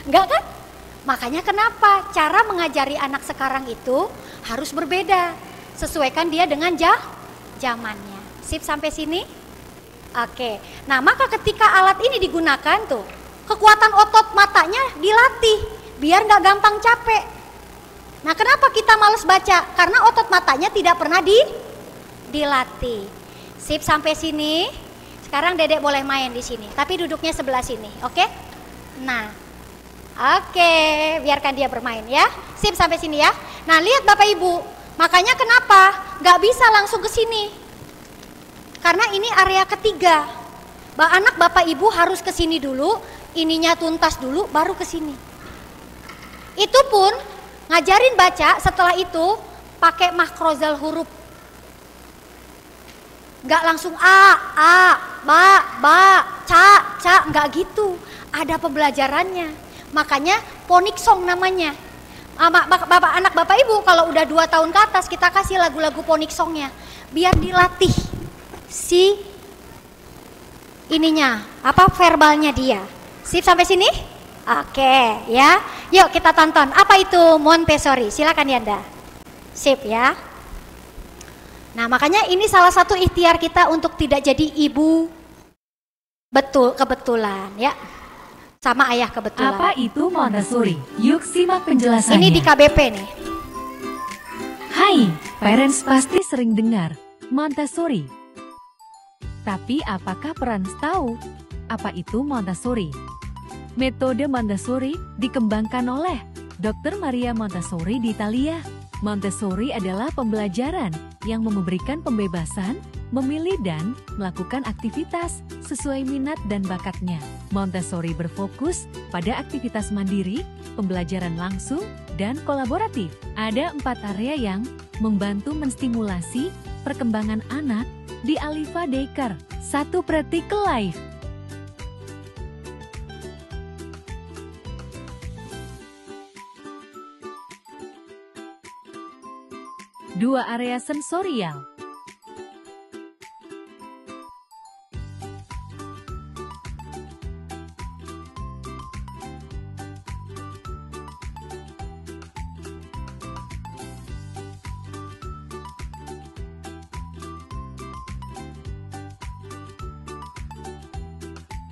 Enggak kan? Makanya kenapa cara mengajari anak sekarang itu harus berbeda. Sesuaikan dia dengan zamannya. Sip sampai sini? Oke. Nah maka ketika alat ini digunakan tuh, kekuatan otot matanya dilatih biar gak gampang capek. Nah kenapa kita males baca? Karena otot matanya tidak pernah dilatih. Sip sampai sini. Sekarang Dedek boleh main di sini, tapi duduknya sebelah sini, oke? Nah, oke, biarkan dia bermain ya. Sip sampai sini ya. Nah lihat Bapak Ibu, makanya kenapa nggak bisa langsung ke sini? Karena ini area ketiga. Anak Bapak Ibu harus ke sini dulu, ininya tuntas dulu, baru ke sini. Itu pun ngajarin baca, setelah itu pakai makrozal huruf. Nggak langsung ba, ca, nggak gitu. Ada pembelajarannya. Makanya phonic song namanya. Anak Bapak Ibu kalau udah 2 tahun ke atas kita kasih lagu-lagu phonic songnya. Biar dilatih si ininya, verbalnya dia. Sip sampai sini? Oke ya. Yuk kita tonton. Apa itu Montessori? Silakan Yanda. Sip ya. Nah makanya ini salah satu ikhtiar kita untuk tidak jadi ibu kebetulan ya. Sama ayah kebetulan. Apa itu Montessori? Yuk simak penjelasannya. Ini di KBP nih. Hai, parents pasti sering dengar Montessori. Tapi apakah parents tahu apa itu Montessori? Metode Montessori dikembangkan oleh Dr. Maria Montessori di Italia. Montessori adalah pembelajaran yang memberikan pembebasan, memilih dan melakukan aktivitas sesuai minat dan bakatnya. Montessori berfokus pada aktivitas mandiri, pembelajaran langsung, dan kolaboratif. Ada 4 area yang membantu menstimulasi perkembangan anak di Alifa Daycare. 1. Practical life. Dua, area sensorial.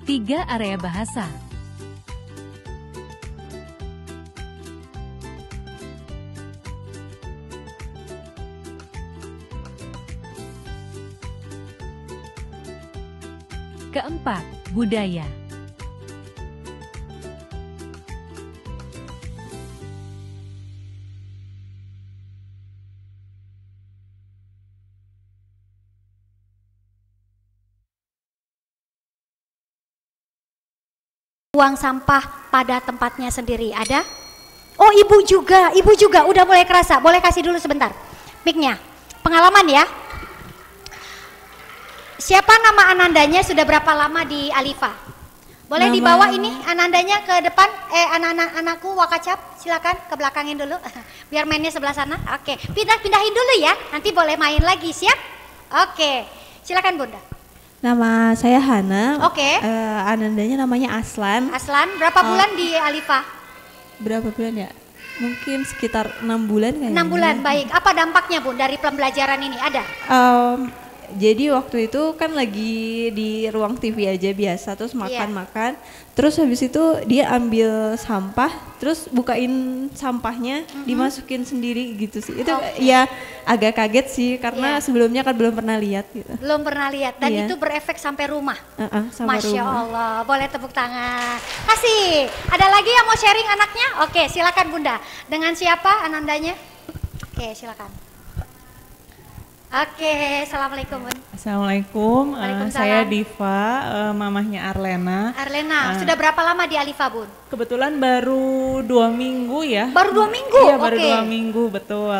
3 area bahasa. Keempat, budaya. Buang sampah pada tempatnya sendiri, ada? Oh, ibu juga udah mulai kerasa. Boleh kasih dulu sebentar mic-nya. Pengalaman ya. Siapa nama anandanya, sudah berapa lama di Alifa? Boleh dibawa ini anandanya ke depan, anak-anakku Wakacap, silakan ke belakangin dulu, biar mainnya sebelah sana. Oke, pindahin dulu ya, nanti boleh main lagi, siap? Oke, silakan Bunda. Nama saya Hana. Oke. Anandanya namanya Aslan. Aslan, berapa bulan di Alifa? Berapa bulan ya? Mungkin sekitar 6 bulan kayaknya. 6 bulan, baik. Apa dampaknya Bun dari pembelajaran ini, ada? Jadi waktu itu kan lagi di ruang TV aja biasa, terus makan-makan, terus habis itu dia ambil sampah, terus bukain sampahnya, dimasukin sendiri gitu sih. Itu ya agak kaget sih karena sebelumnya kan belum pernah lihat gitu. Belum pernah lihat dan itu berefek sampai rumah. Sampai Masya rumah. Allah, boleh tepuk tangan. Kasih. Ada lagi yang mau sharing anaknya? Oke, silakan Bunda. Dengan siapa anandanya? Oke, silakan. Oke, assalamualaikum Bun. Assalamualaikum, Waalaikumsalam. saya Diva, mamahnya Arlena. Arlena, sudah berapa lama di Alifa Bun? Kebetulan baru 2 minggu ya. Baru 2 minggu? Iya, baru Oke. 2 minggu, betul.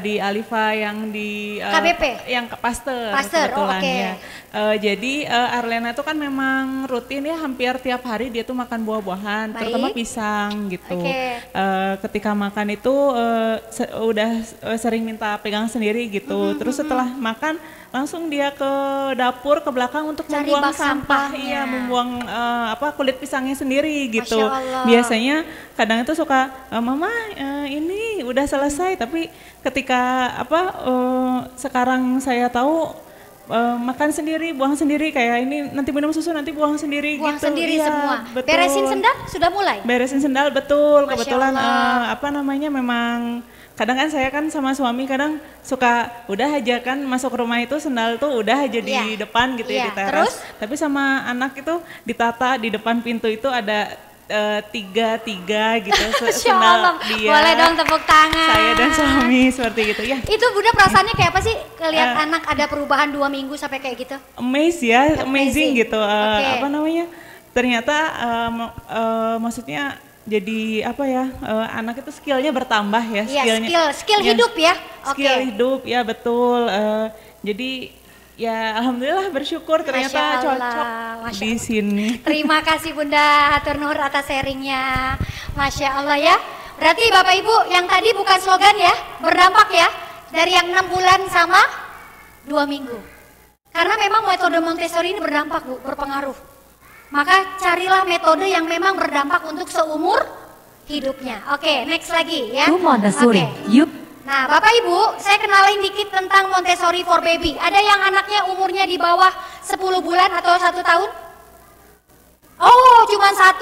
Di Alifa yang di KBP? Yang ke Pasteur oke. kebetulan ya. Jadi Arlena itu kan memang rutin ya, hampir tiap hari dia tuh makan buah-buahan, terutama pisang gitu. Oke. Ketika makan itu udah sering minta pegang sendiri gitu. Terus setelah makan langsung dia ke dapur ke belakang untuk Cari membuang bak sampah, sampahnya. membuang kulit pisangnya sendiri gitu. Masya Allah. Biasanya kadang itu suka mama ini udah selesai, tapi ketika sekarang saya tahu makan sendiri, buang sendiri, kayak ini nanti minum susu nanti buang sendiri Buang gitu. sendiri Iya, semua. betul. Beresin sendal sudah mulai? Beresin sendal betul. Masya Kebetulan Allah. memang kadang kan saya kan sama suami kadang suka udah aja kan masuk rumah itu sendal tuh udah aja di depan gitu ya, di teras. Terus? Tapi sama anak itu ditata di depan pintu itu ada tiga gitu Masya Allah. sendal dia. Boleh dong tepuk tangan. Saya dan suami seperti gitu ya. Itu Bunda perasaannya kayak apa sih? Lihat anak ada perubahan 2 minggu sampai kayak gitu? Amazing Amazing. gitu. Oke. Ternyata maksudnya jadi anak itu skillnya bertambah ya, Iya, skill hidup ya. Oke. Skill hidup ya, betul. Jadi ya alhamdulillah bersyukur ternyata Masya Allah, cocok Masya di Allah. sini. Terima kasih Bunda Hatur Nur atas sharingnya. Masya Allah ya. Berarti Bapak Ibu yang tadi bukan slogan ya, berdampak ya. Dari yang 6 bulan sama 2 minggu. Karena memang metode Montessori ini berdampak Bu, berpengaruh. Maka carilah metode yang memang berdampak untuk seumur hidupnya. Oke, next lagi ya. Itu Montessori. Oke. Yuk. Nah, Bapak Ibu, saya kenalin dikit tentang Montessori for Baby. Ada yang anaknya umurnya di bawah 10 bulan atau 1 tahun? Oh, cuma 1.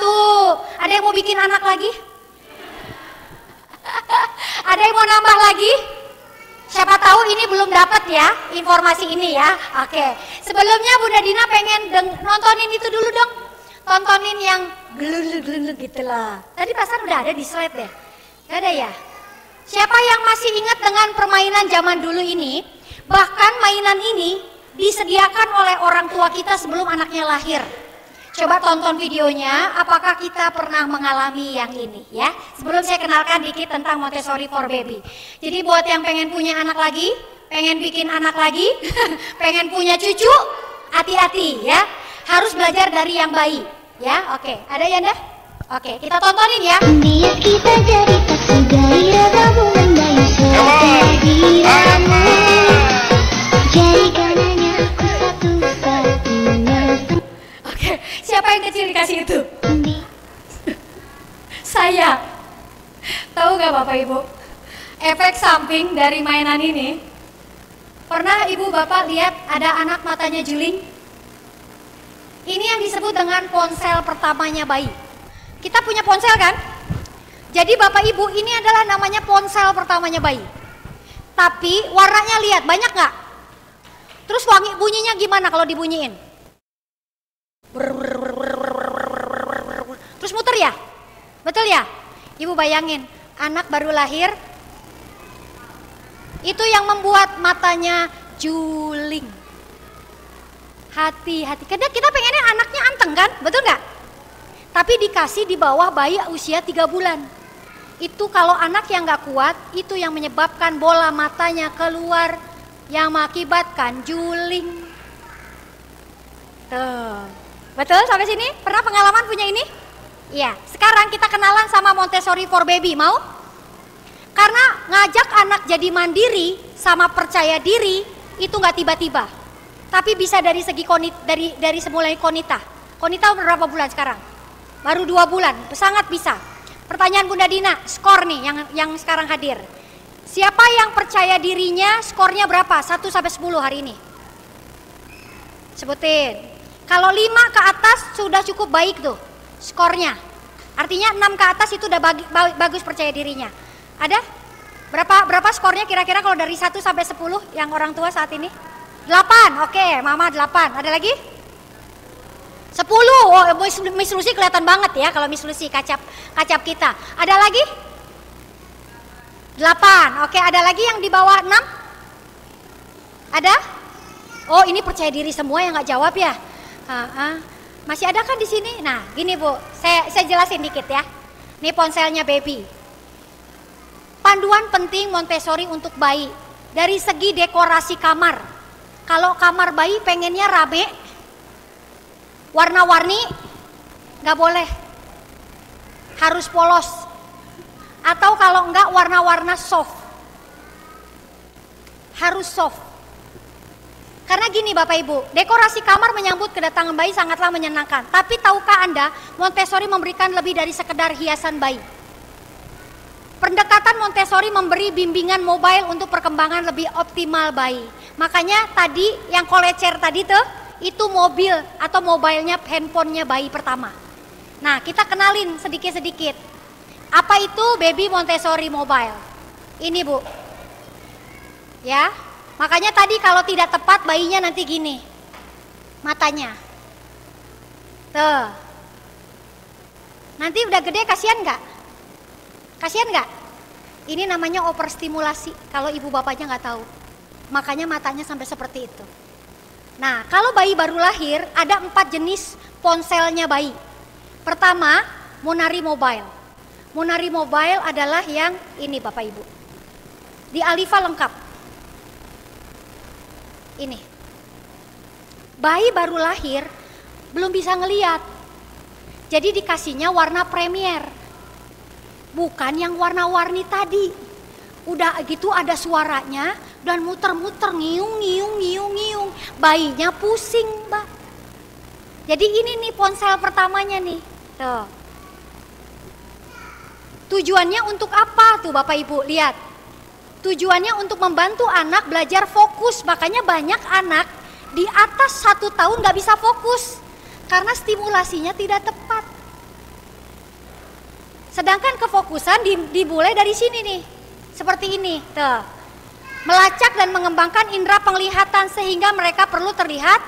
Ada yang mau bikin anak lagi? Ada yang mau nambah lagi? Siapa tahu ini belum dapat ya informasi ini ya. Oke. Sebelumnya Bunda Dina pengen nontonin itu dulu dong. Tontonin yang geluluk-geluluk gitu lah. Tadi perasaan udah ada di slide deh. Gak ada ya? Siapa yang masih ingat dengan permainan zaman dulu ini? Bahkan mainan ini disediakan oleh orang tua kita sebelum anaknya lahir. Coba tonton videonya, apakah kita pernah mengalami yang ini ya. Sebelum saya kenalkan dikit tentang Montessori for Baby. Jadi buat yang pengen punya anak lagi, pengen bikin anak lagi, pengen punya cucu, hati-hati ya. Harus belajar dari yang bayi ya. Oke, ada Yanda? Oke, kita tontonin ya. Biar kita jadi saksi gairah kamu mendayu suara diramu. Jadikan hanya aku satu-satunya. Oke, siapa yang kecil dikasih itu? Saya. Tahu gak Bapak Ibu? Efek samping dari mainan ini. Pernah Ibu Bapak lihat ada anak matanya juling? Ini yang disebut dengan ponsel pertamanya bayi. Kita punya ponsel kan? Jadi Bapak Ibu, ini adalah namanya ponsel pertamanya bayi. Tapi warnanya lihat, banyak nggak? Terus wangi bunyinya gimana kalau dibunyiin? Terus muter ya? Betul ya? Ibu bayangin, anak baru lahir, itu yang membuat matanya juling. Hati-hati, karena kita pengennya anaknya anteng kan? Betul nggak? Tapi dikasih di bawah bayi usia 3 bulan. Itu kalau anak yang nggak kuat, itu yang menyebabkan bola matanya keluar, yang mengakibatkan juling. Tuh. Betul sampai sini? Pernah pengalaman punya ini? Iya. Sekarang kita kenalan sama Montessori for Baby, mau? Karena ngajak anak jadi mandiri sama percaya diri itu nggak tiba-tiba. Tapi bisa dari segi dari semulai Konita. Konita berapa bulan sekarang? Baru 2 bulan, sangat bisa. Pertanyaan Bunda Dina, skor nih yang sekarang hadir. Siapa yang percaya dirinya skornya berapa? 1 sampai 10 hari ini? Sebutin. Kalau 5 ke atas sudah cukup baik tuh skornya. Artinya 6 ke atas itu udah bagus percaya dirinya. Ada? Berapa skornya kira-kira kalau dari 1 sampai 10 yang orang tua saat ini? 8, oke, Mama 8. Ada lagi? 10, oh Miss Lucy kelihatan banget ya kalau Miss Lucy kacap kita. Ada lagi? 8, oke, ada lagi yang di bawah 6? Ada? Oh ini percaya diri semua yang nggak jawab ya? Masih ada kan di sini? Nah gini Bu, saya jelasin dikit ya. Ini ponselnya baby. Panduan penting Montessori untuk bayi. Dari segi dekorasi kamar. Kalau kamar bayi pengennya rabe, warna-warni, nggak boleh. Harus polos. Atau kalau enggak warna-warna soft. Harus soft. Karena gini Bapak Ibu, dekorasi kamar menyambut kedatangan bayi sangatlah menyenangkan. Tapi tahukah Anda, Montessori memberikan lebih dari sekedar hiasan bayi. Pendekatan Montessori memberi bimbingan mobile untuk perkembangan lebih optimal bayi. Makanya tadi yang kolecer tadi tuh, itu mobil atau mobilenya handphonenya bayi pertama. Nah kita kenalin sedikit-sedikit. Apa itu Baby Montessori Mobile? Ini Bu. Ya, makanya tadi kalau tidak tepat bayinya nanti gini. Matanya. Tuh. Nanti udah gede kasihan nggak? Kasihan nggak? Ini namanya overstimulasi kalau ibu bapaknya nggak tahu. Makanya matanya sampai seperti itu. Nah, kalau bayi baru lahir ada 4 jenis ponselnya bayi. Pertama, Monari Mobile. Monari Mobile adalah yang ini Bapak Ibu. Di Alifa lengkap. Ini. Bayi baru lahir belum bisa ngeliat. Jadi dikasihnya warna premier. Bukan yang warna-warni tadi. Udah gitu ada suaranya dan muter-muter ngiung. Bayinya pusing, Mbak. Jadi ini nih ponsel pertamanya nih. Tuh. Tujuannya untuk apa tuh Bapak Ibu? Lihat. Tujuannya untuk membantu anak belajar fokus. Makanya banyak anak di atas 1 tahun gak bisa fokus. Karena stimulasinya tidak tepat. Sedangkan kefokusan dimulai dari sini nih. Seperti ini. Tuh. Melacak dan mengembangkan indera penglihatan sehingga mereka perlu terlihat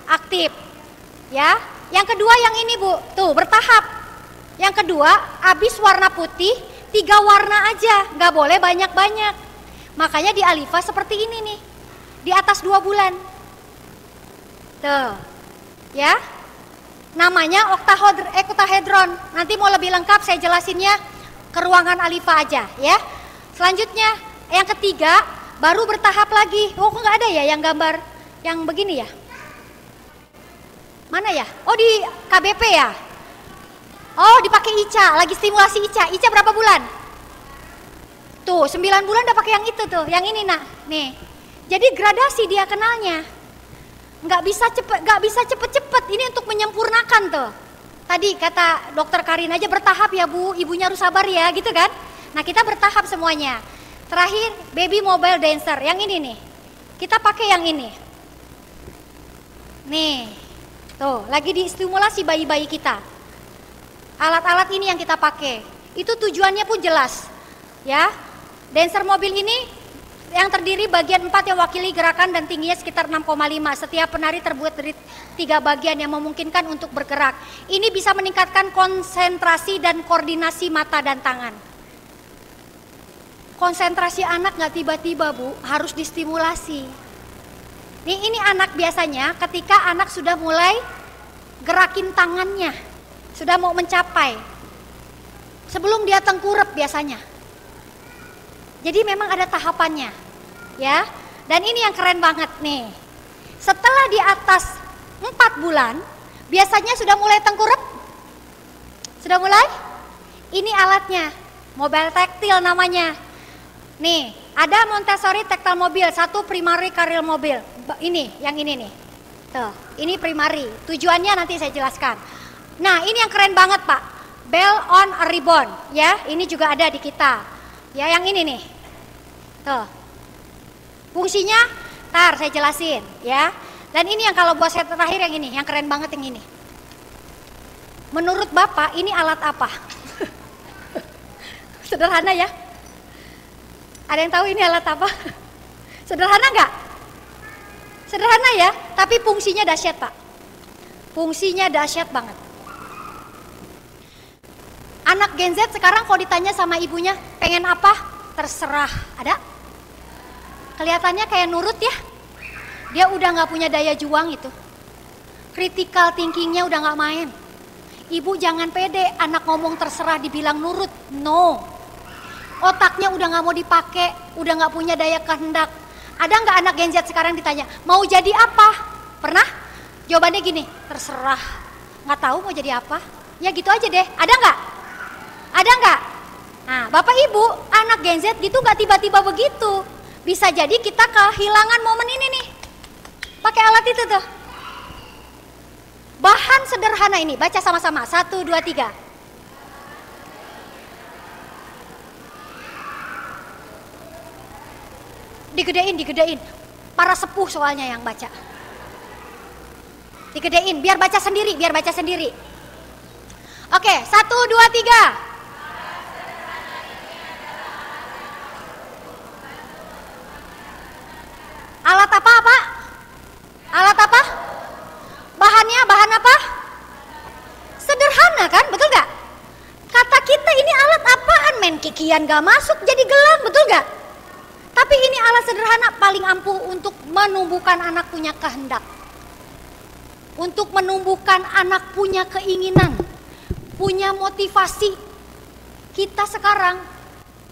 aktif. Ya. Yang kedua yang ini Bu. Tuh bertahap. Yang kedua habis warna putih 3 warna aja. Gak boleh banyak-banyak. Makanya di Alifa seperti ini nih. Di atas 2 bulan. Tuh. Ya. Namanya octahedron. Nanti mau lebih lengkap saya jelasinnya ke ruangan Alifa aja ya. Selanjutnya yang ketiga baru bertahap lagi. Oh kok nggak ada ya yang gambar yang begini ya? Mana ya? Oh di KBP ya? Oh dipakai Ica, lagi stimulasi Ica. Ica berapa bulan? Tuh 9 bulan udah pakai yang itu tuh, yang ini nak. Nih. Jadi gradasi dia kenalnya. Nggak bisa cepet-cepet, ini untuk menyempurnakan tuh. Tadi kata dokter Karin aja bertahap ya Bu, ibunya harus sabar ya gitu kan. Nah kita bertahap semuanya. Terakhir Baby Mobile Dancer, yang ini nih. Kita pakai yang ini. Nih, Tuh, lagi distimulasi bayi-bayi kita. Alat-alat ini yang kita pakai. Itu tujuannya pun jelas. Ya. Dancer mobil ini yang terdiri bagian 4 yang wakili gerakan dan tingginya sekitar 6,5. Setiap penari terbuat dari 3 bagian yang memungkinkan untuk bergerak. Ini bisa meningkatkan konsentrasi dan koordinasi mata dan tangan. Konsentrasi anak nggak tiba-tiba, Bu, harus distimulasi. Ini anak biasanya ketika anak sudah mulai gerakin tangannya, sudah mau mencapai. Sebelum dia tengkurap biasanya. Jadi memang ada tahapannya, ya. Dan ini yang keren banget nih. Setelah di atas 4 bulan, biasanya sudah mulai tengkurap. Sudah mulai? Ini alatnya, mobile taktil namanya. Nih, ada Montessori tactile mobil, 1 primary carrier mobil. Ini, yang ini nih. Tuh, ini primary. Tujuannya nanti saya jelaskan. Nah, ini yang keren banget, Pak. Bell on a ribbon, ya. Ini juga ada di kita. Ya, yang ini nih. Tuh. Fungsinya, ntar saya jelasin, ya. Dan ini yang kalau buat saya terakhir yang ini, yang keren banget yang ini. Menurut Bapak, ini alat apa? Sederhana ya. Ada yang tahu ini alat apa? Sederhana nggak? Sederhana ya, tapi fungsinya dahsyat, Pak. Fungsinya dahsyat banget. Anak Gen Z sekarang kalau ditanya sama ibunya, pengen apa? Terserah. Ada? Kelihatannya kayak nurut ya. Dia udah nggak punya daya juang itu. Critical thinkingnya udah nggak main. Ibu jangan pede, anak ngomong terserah dibilang nurut. No. Otaknya udah nggak mau dipakai, udah nggak punya daya kehendak. Ada nggak anak Gen Z sekarang ditanya, mau jadi apa? Pernah? Jawabannya gini, terserah. Nggak tahu mau jadi apa? Ya gitu aja deh. Ada nggak? Ada nggak? Nah, Bapak Ibu, anak Gen Z gitu nggak tiba-tiba begitu. Bisa jadi kita kehilangan momen ini nih. Pakai alat itu tuh. Bahan sederhana ini, baca sama-sama. 1, 2, 3. Digedein. Para sepuh soalnya yang baca. Digedein, biar baca sendiri. Oke, 1, 2, 3. Alat apa, Pak? Alat apa? Bahan apa? Sederhana kan, betul gak? Kata kita ini alat apaan, men kikian gak masuk jadi gelang, betul gak? Tapi ini alat sederhana paling ampuh untuk menumbuhkan anak punya kehendak. Untuk menumbuhkan anak punya keinginan, punya motivasi. Kita sekarang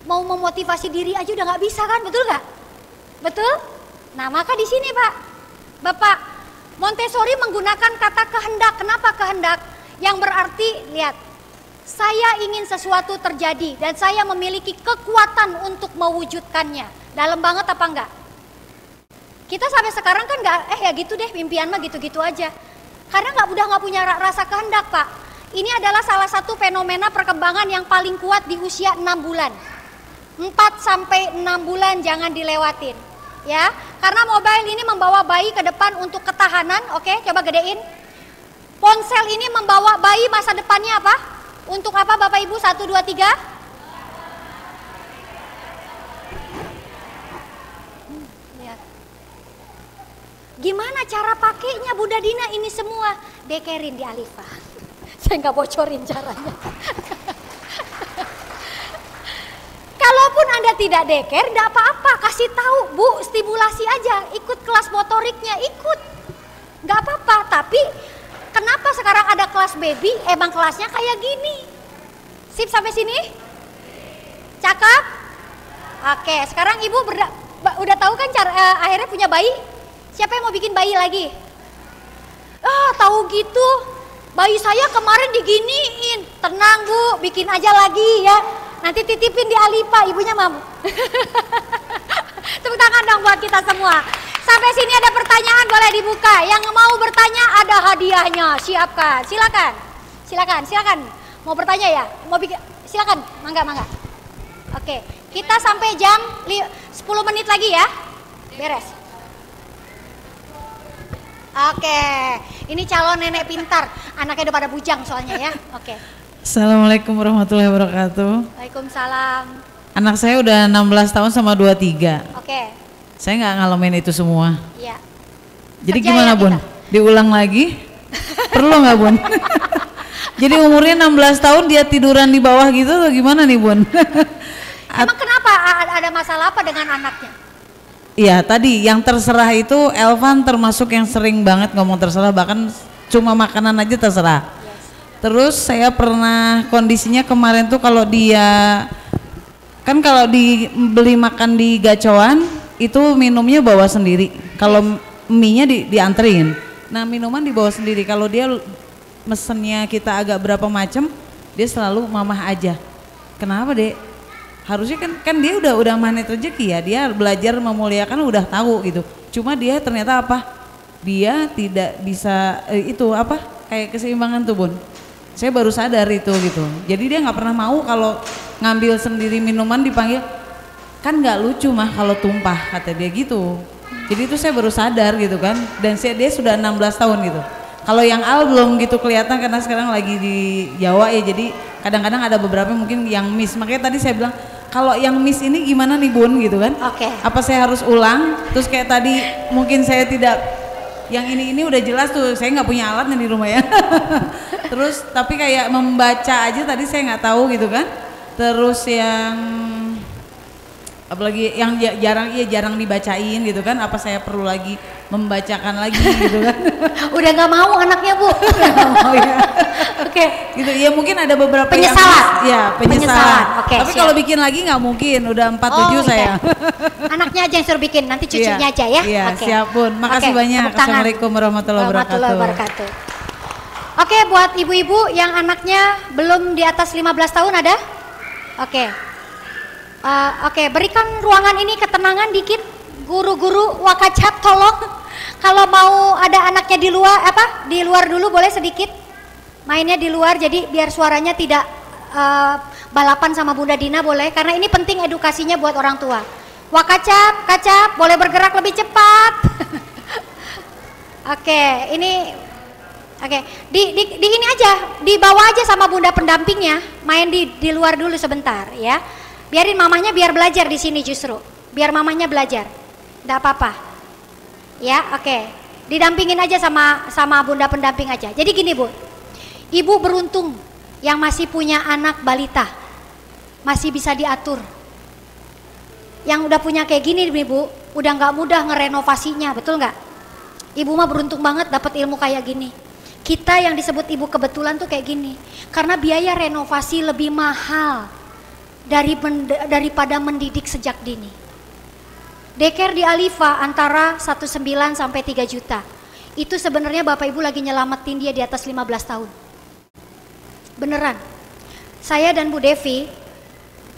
mau memotivasi diri aja udah gak bisa kan, betul gak? Betul? Nah maka di sini Pak, Bapak Montessori menggunakan kata kehendak. Kenapa kehendak? Yang berarti, lihat, saya ingin sesuatu terjadi dan saya memiliki kekuatan untuk mewujudkannya. Dalam banget apa enggak? Kita sampai sekarang kan enggak, ya gitu deh, impian mah gitu-gitu aja. Karena udah nggak punya rasa kehendak, Pak. Ini adalah salah satu fenomena perkembangan yang paling kuat di usia 6 bulan. 4 sampai 6 bulan jangan dilewatin. Ya, karena mobile ini membawa bayi ke depan untuk ketahanan. Oke, coba gedein. Ponsel ini membawa bayi masa depannya apa? Untuk apa Bapak Ibu? 1, 2, 3. Gimana cara pakainya Bunda Dina ini semua? Dekerin di Alifa. Saya nggak bocorin caranya. Kalaupun Anda tidak deker, enggak apa-apa, kasih tahu, Bu, stimulasi aja, ikut kelas motoriknya, ikut. Enggak apa-apa, tapi kenapa sekarang ada kelas baby, emang kelasnya kayak gini. Sip sampai sini? Cakep? Oke, sekarang Ibu udah tahu kan cara akhirnya punya bayi? Siapa yang mau bikin bayi lagi? Tahu gitu. Bayi saya kemarin diginiin. Tenang Bu, bikin aja lagi ya. Nanti titipin di Alifa, ibunya mau. Tepuk tangan dong buat kita semua. Sampai sini ada pertanyaan, boleh dibuka. Yang mau bertanya ada hadiahnya, siapkan. Silakan. Mau bertanya ya? Mau bikin? Silakan, mangga. Oke, kita sampai jam 10 menit lagi ya. Beres. Oke, ini calon nenek pintar. Anaknya udah pada bujang soalnya ya. Oke. Assalamualaikum warahmatullahi wabarakatuh. Waalaikumsalam. Anak saya udah 16 tahun sama 23. Oke. Saya nggak ngalamin itu semua. Iya. Jadi Kerja gimana ya Bun? kita? Diulang lagi? Perlu nggak Bun? Jadi umurnya 16 tahun dia tiduran di bawah gitu atau gimana nih Bun? Emang kenapa ada masalah apa dengan anaknya? Iya tadi yang terserah itu Elvan termasuk yang sering banget ngomong terserah, bahkan cuma makanan aja terserah. Terus saya pernah kondisinya kemarin tuh kalau dia kan kalau dibeli makan di gacoan itu minumnya bawa sendiri, kalau mie-nya dianterin. Nah minuman dibawa sendiri, kalau dia mesennya kita agak berapa macam dia selalu mamah aja. Kenapa Dek? Harusnya kan dia udah manage rezeki ya, dia belajar memuliakan udah tahu gitu. Cuma dia ternyata apa? Dia tidak bisa itu apa? Kayak keseimbangan tuh Bun. Saya baru sadar itu gitu. Jadi dia nggak pernah mau kalau ngambil sendiri minuman dipanggil, kan nggak lucu mah kalau tumpah kata dia gitu. Jadi itu saya baru sadar gitu kan. Dan dia sudah 16 tahun gitu. Kalau yang Al belum gitu kelihatan karena sekarang lagi di Jawa ya, jadi kadang-kadang ada beberapa mungkin yang miss. Makanya tadi saya bilang kalau yang miss ini gimana nih Bun gitu kan? Oke. Apa saya harus ulang? Terus kayak tadi mungkin saya tidak, yang ini udah jelas tuh saya nggak punya alatnya di rumah ya. Terus tapi kayak membaca aja tadi saya nggak tahu gitu kan. Terus yang apalagi yang jarang dibacain gitu kan, apa saya perlu lagi membacakan lagi gitu kan. Udah nggak mau anaknya Bu. Oh, ya. Oke. Gitu ya, mungkin ada beberapa Penyesalan. ya penyesalan. Oke, Tapi siap. kalau bikin lagi nggak mungkin, udah 47 saya. Anaknya aja yang suruh bikin, nanti cucunya Iya, aja ya. Iya, Oke. siap Bun. Makasih Oke, banyak. tepuk tangan. Assalamualaikum warahmatullahi wabarakatuh. Oke, buat ibu-ibu yang anaknya belum di atas 15 tahun ada? Oke. Oke, berikan ruangan ini ketenangan dikit. Guru-guru wakacap tolong. Kalau mau ada anaknya di luar, di luar dulu boleh sedikit. Mainnya di luar, jadi biar suaranya tidak balapan sama Bunda Dina boleh. Karena ini penting edukasinya buat orang tua. Kacap, boleh bergerak lebih cepat. Oke, ini di ini aja, dibawa aja sama bunda pendampingnya, main di luar dulu sebentar ya. Biarin mamanya biar belajar di sini justru, biar mamanya belajar, enggak apa-apa. Ya, oke. Didampingin aja sama bunda pendamping aja. Jadi gini Bu, ibu beruntung yang masih punya anak balita, masih bisa diatur. Yang udah punya kayak gini nih Bu, udah nggak mudah ngerenovasinya, betul nggak? Ibu mah beruntung banget dapat ilmu kayak gini. Kita yang disebut ibu kebetulan tuh kayak gini, karena biaya renovasi lebih mahal daripada mendidik sejak dini. Daycare di Alifa antara 19 sampai 3 juta. Itu sebenarnya Bapak Ibu lagi nyelamatin dia di atas 15 tahun. Beneran. Saya dan Bu Devi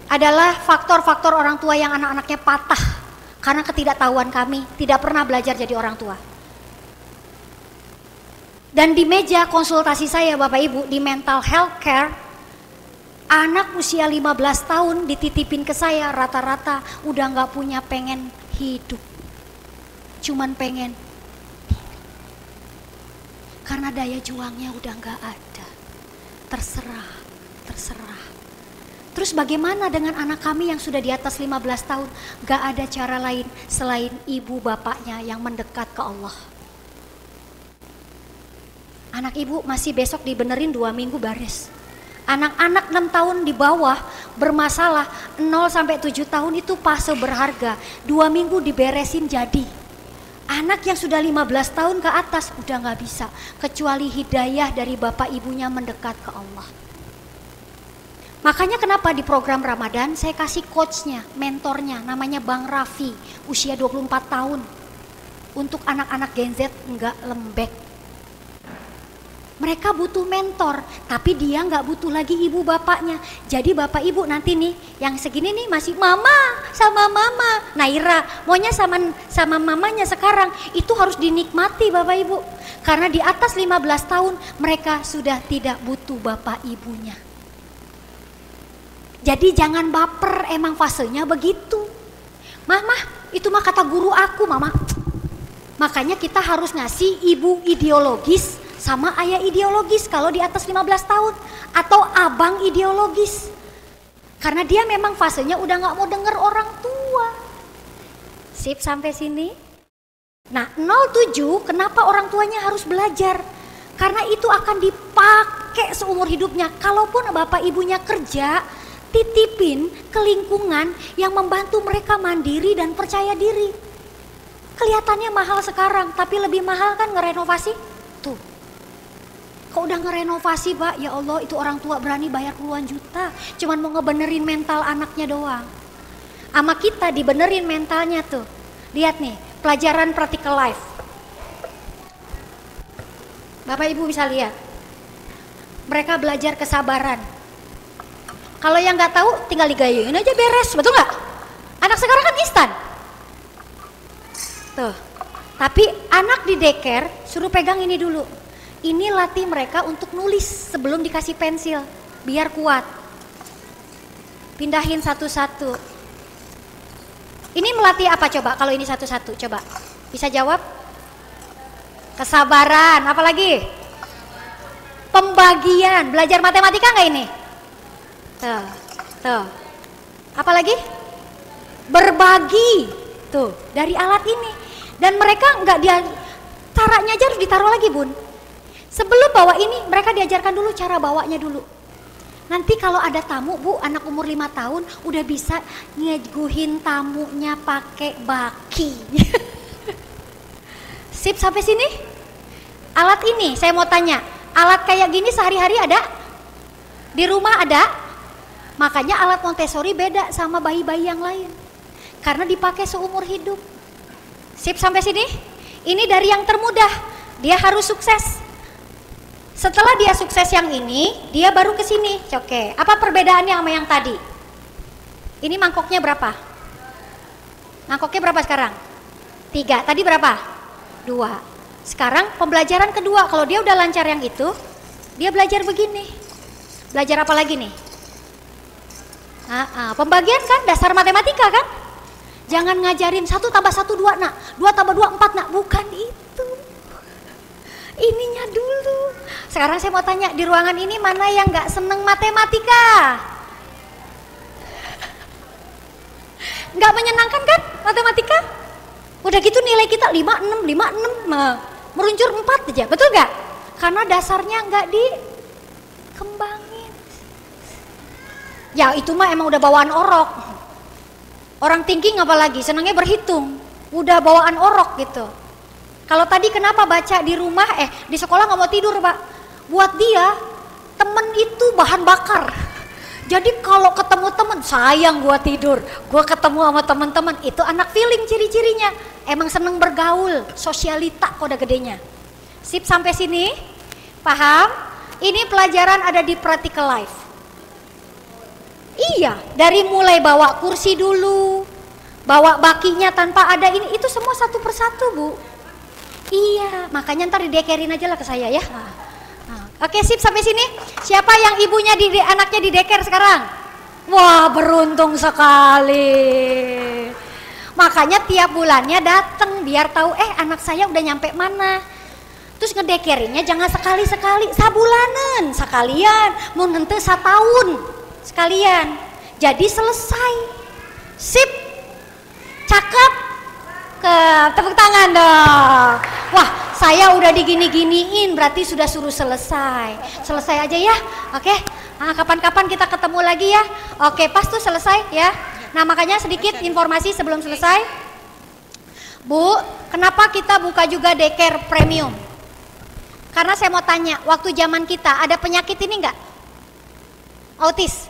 adalah faktor-faktor orang tua yang anak-anaknya patah karena ketidaktahuan kami, tidak pernah belajar jadi orang tua. Dan di meja konsultasi saya Bapak Ibu di mental health care, anak usia 15 tahun dititipin ke saya rata-rata udah nggak punya pengen hidup, cuman pengen karena daya juangnya udah nggak ada. Terserah. Terus bagaimana dengan anak kami yang sudah di atas 15 tahun? Gak ada cara lain selain ibu bapaknya yang mendekat ke Allah. Anak ibu masih besok dibenerin 2 minggu baris. Anak-anak 6 tahun di bawah bermasalah 0 sampai 7 tahun itu fase berharga. 2 minggu diberesin jadi. Anak yang sudah 15 tahun ke atas udah gak bisa. Kecuali hidayah dari bapak ibunya mendekat ke Allah. Makanya kenapa di program Ramadan saya kasih coachnya, mentornya, namanya Bang Raffi, usia 24 tahun. Untuk anak-anak Gen Z enggak lembek. Mereka butuh mentor, tapi dia nggak butuh lagi ibu bapaknya. Jadi bapak ibu nanti nih, yang segini nih masih mama sama mama. Naira maunya sama mamanya sekarang, itu harus dinikmati bapak ibu. Karena di atas 15 tahun mereka sudah tidak butuh bapak ibunya. Jadi jangan baper, emang fasenya begitu. Mama, itu mah kata guru aku, mama. Makanya kita harus ngasih ibu ideologis sama ayah ideologis kalau di atas 15 tahun. Atau abang ideologis. Karena dia memang fasenya udah gak mau denger orang tua. Sip sampai sini? Nah 07 kenapa orang tuanya harus belajar? Karena itu akan dipakai seumur hidupnya. Kalaupun bapak ibunya kerja, titipin ke lingkungan yang membantu mereka mandiri dan percaya diri. Kelihatannya mahal sekarang, tapi lebih mahal kan ngerenovasi? Tuh, kok udah ngerenovasi Pak, ya Allah itu orang tua berani bayar puluhan juta. Cuman mau ngebenerin mental anaknya doang. Sama kita dibenerin mentalnya tuh. Lihat nih, pelajaran practical life. Bapak Ibu bisa lihat. Mereka belajar kesabaran. Kalau yang nggak tahu tinggal digayungin aja beres, betul nggak? Anak sekarang kan instan. Tuh. Tapi anak di daycare suruh pegang ini dulu. Ini latih mereka untuk nulis sebelum dikasih pensil, biar kuat. Pindahin satu-satu. Ini melatih apa coba? Kalau ini satu-satu, coba. Bisa jawab? Kesabaran, apalagi? Pembagian, belajar matematika nggak ini? Tuh. Apalagi? Berbagi, tuh dari alat ini. Dan mereka nggak dia, caranya aja harus ditaruh lagi bun. Sebelum bawa ini, mereka diajarkan dulu cara bawanya dulu. Nanti kalau ada tamu bu, anak umur 5 tahun udah bisa nyeguhin tamunya pakai baki. Sip sampai sini? Alat ini saya mau tanya, alat kayak gini sehari-hari ada? Di rumah ada? Makanya alat Montessori beda sama bayi-bayi yang lain. Karena dipakai seumur hidup. Sip sampai sini? Ini dari yang termudah, dia harus sukses. Setelah dia sukses yang ini, dia baru ke sini. Oke, apa perbedaannya sama yang tadi? Ini mangkoknya berapa? Mangkoknya berapa sekarang? 3, tadi berapa? 2. Sekarang pembelajaran kedua, kalau dia udah lancar yang itu, dia belajar begini. Belajar apa lagi nih? Pembagian kan, dasar matematika kan? Jangan ngajarin 1 tambah 1 2 nak, 2 tambah 2 4 nak, bukan itu. Ininya dulu. Sekarang saya mau tanya, di ruangan ini mana yang gak seneng matematika? Gak menyenangkan kan matematika? Udah gitu nilai kita 5, 6, meruncur 4 aja, betul gak? Karena dasarnya gak dikembangin. Ya itu mah emang udah bawaan orok. Orang thinking apalagi, senangnya berhitung. Udah bawaan orok gitu. Kalau tadi kenapa baca di rumah, di sekolah nggak mau tidur Pak? Buat dia, temen itu bahan bakar. Jadi kalau ketemu temen, sayang gua tidur, gua ketemu sama temen-temen, itu anak feeling ciri-cirinya. Emang seneng bergaul, sosialita kode gedenya. Sip sampai sini? Paham? Ini pelajaran ada di practical life. Iya, dari mulai bawa kursi dulu, bawa bakinya tanpa ada ini, itu semua satu persatu Bu. Iya, makanya ntar didekerin aja lah ke saya ya. Oke sip sampai sini. Siapa yang ibunya anaknya di daycare sekarang? Wah beruntung sekali. Makanya tiap bulannya datang biar tahu anak saya udah nyampe mana. Terus ngedekerinnya jangan sekali-sekali, sabulanan sekalian, mau nente 1 tahun sekalian. Jadi selesai. Sip. Cakep. Tepuk tangan dong. Wah saya udah digini-giniin berarti sudah suruh selesai. Selesai aja ya, oke. Kapan-kapan kita ketemu lagi ya. Oke pas tuh selesai ya. Nah makanya sedikit informasi sebelum selesai. Bu, kenapa kita buka juga daycare premium? Karena saya mau tanya, waktu zaman kita ada penyakit ini enggak? Autis,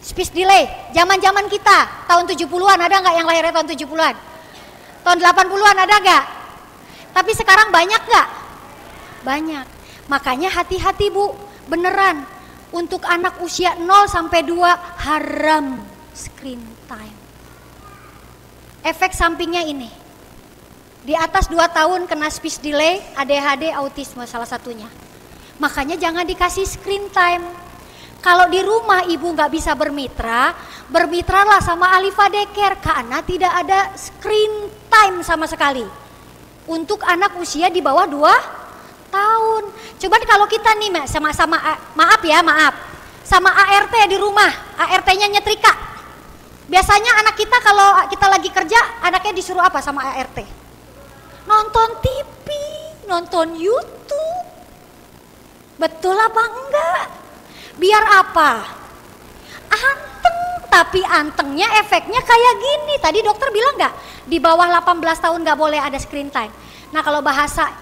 speech delay, zaman-zaman kita tahun 70-an ada nggak yang lahirnya tahun 70-an? Tahun 80-an ada nggak? Tapi sekarang banyak nggak? Banyak. Makanya hati-hati Bu, beneran. Untuk anak usia 0 sampai 2 haram screen time. Efek sampingnya ini. Di atas 2 tahun kena speech delay, ADHD, autisme salah satunya. Makanya jangan dikasih screen time. Kalau di rumah ibu nggak bisa bermitra, bermitralah sama Alifa Daycare karena tidak ada screen time sama sekali. untuk anak usia di bawah 2 tahun. Coba kalau kita nih sama-sama, maaf, sama ART di rumah, ART-nya nyetrika. Biasanya anak kita kalau kita lagi kerja, anaknya disuruh apa sama ART? Nonton TV, nonton YouTube. Betul apa enggak? Biar apa? Anteng, tapi antengnya efeknya kayak gini. Tadi dokter bilang enggak? Di bawah 18 tahun enggak boleh ada screen time. Nah kalau bahasa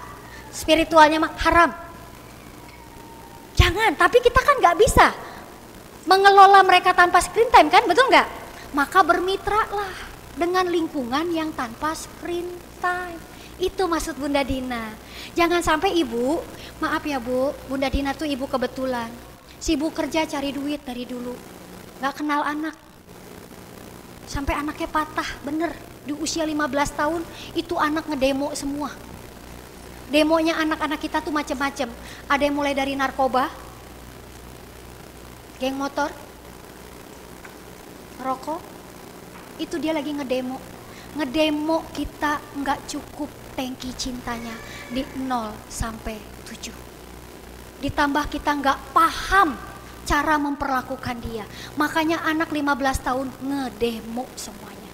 spiritualnya mah haram. Jangan, tapi kita kan enggak bisa mengelola mereka tanpa screen time kan, betul enggak? Maka bermitralah dengan lingkungan yang tanpa screen time. Itu maksud Bunda Dina. Jangan sampai ibu, maaf ya Bu, Bunda Dina tuh ibu kebetulan. Sibuk kerja cari duit dari dulu. Gak kenal anak. Sampai anaknya patah, bener. Di usia 15 tahun itu anak ngedemo semua. Demonya anak-anak kita tuh macem-macem. Ada yang mulai dari narkoba, geng motor, rokok. Itu dia lagi ngedemo. Ngedemo kita nggak cukup tangki cintanya di 0 sampai 7. Ditambah kita nggak paham cara memperlakukan dia. Makanya anak 15 tahun ngedemo semuanya.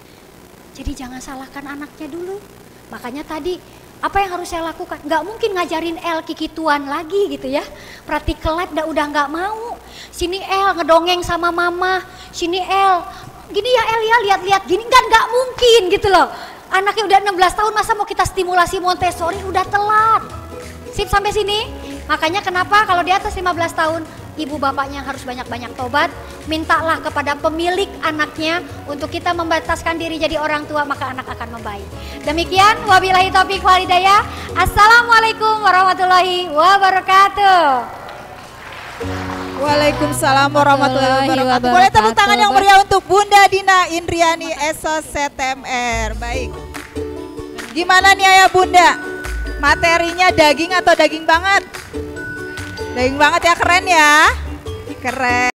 Jadi jangan salahkan anaknya dulu. Makanya tadi apa yang harus saya lakukan? Nggak mungkin ngajarin El kikituan lagi gitu ya. Practical life udah nggak mau. Sini El ngedongeng sama mama. Sini El, gini ya El ya, lihat-lihat gini. Nggak mungkin gitu loh. Anaknya udah 16 tahun masa mau kita stimulasi Montessori, udah telat. Sip sampai sini? Makanya kenapa kalau di atas 15 tahun ibu bapaknya harus banyak-banyak tobat. Mintalah kepada pemilik anaknya untuk kita membataskan diri jadi orang tua, maka anak akan membaik. Demikian, wabillahi taufiq wal hidayah. Assalamualaikum warahmatullahi wabarakatuh. Waalaikumsalam warahmatullahi wabarakatuh. Boleh tepuk tangan yang meriah untuk Bunda Dina Indriani Esos ZMR. Baik. Gimana nih Ayah Bunda? Materinya daging atau daging banget? Daging banget ya, keren ya. Keren.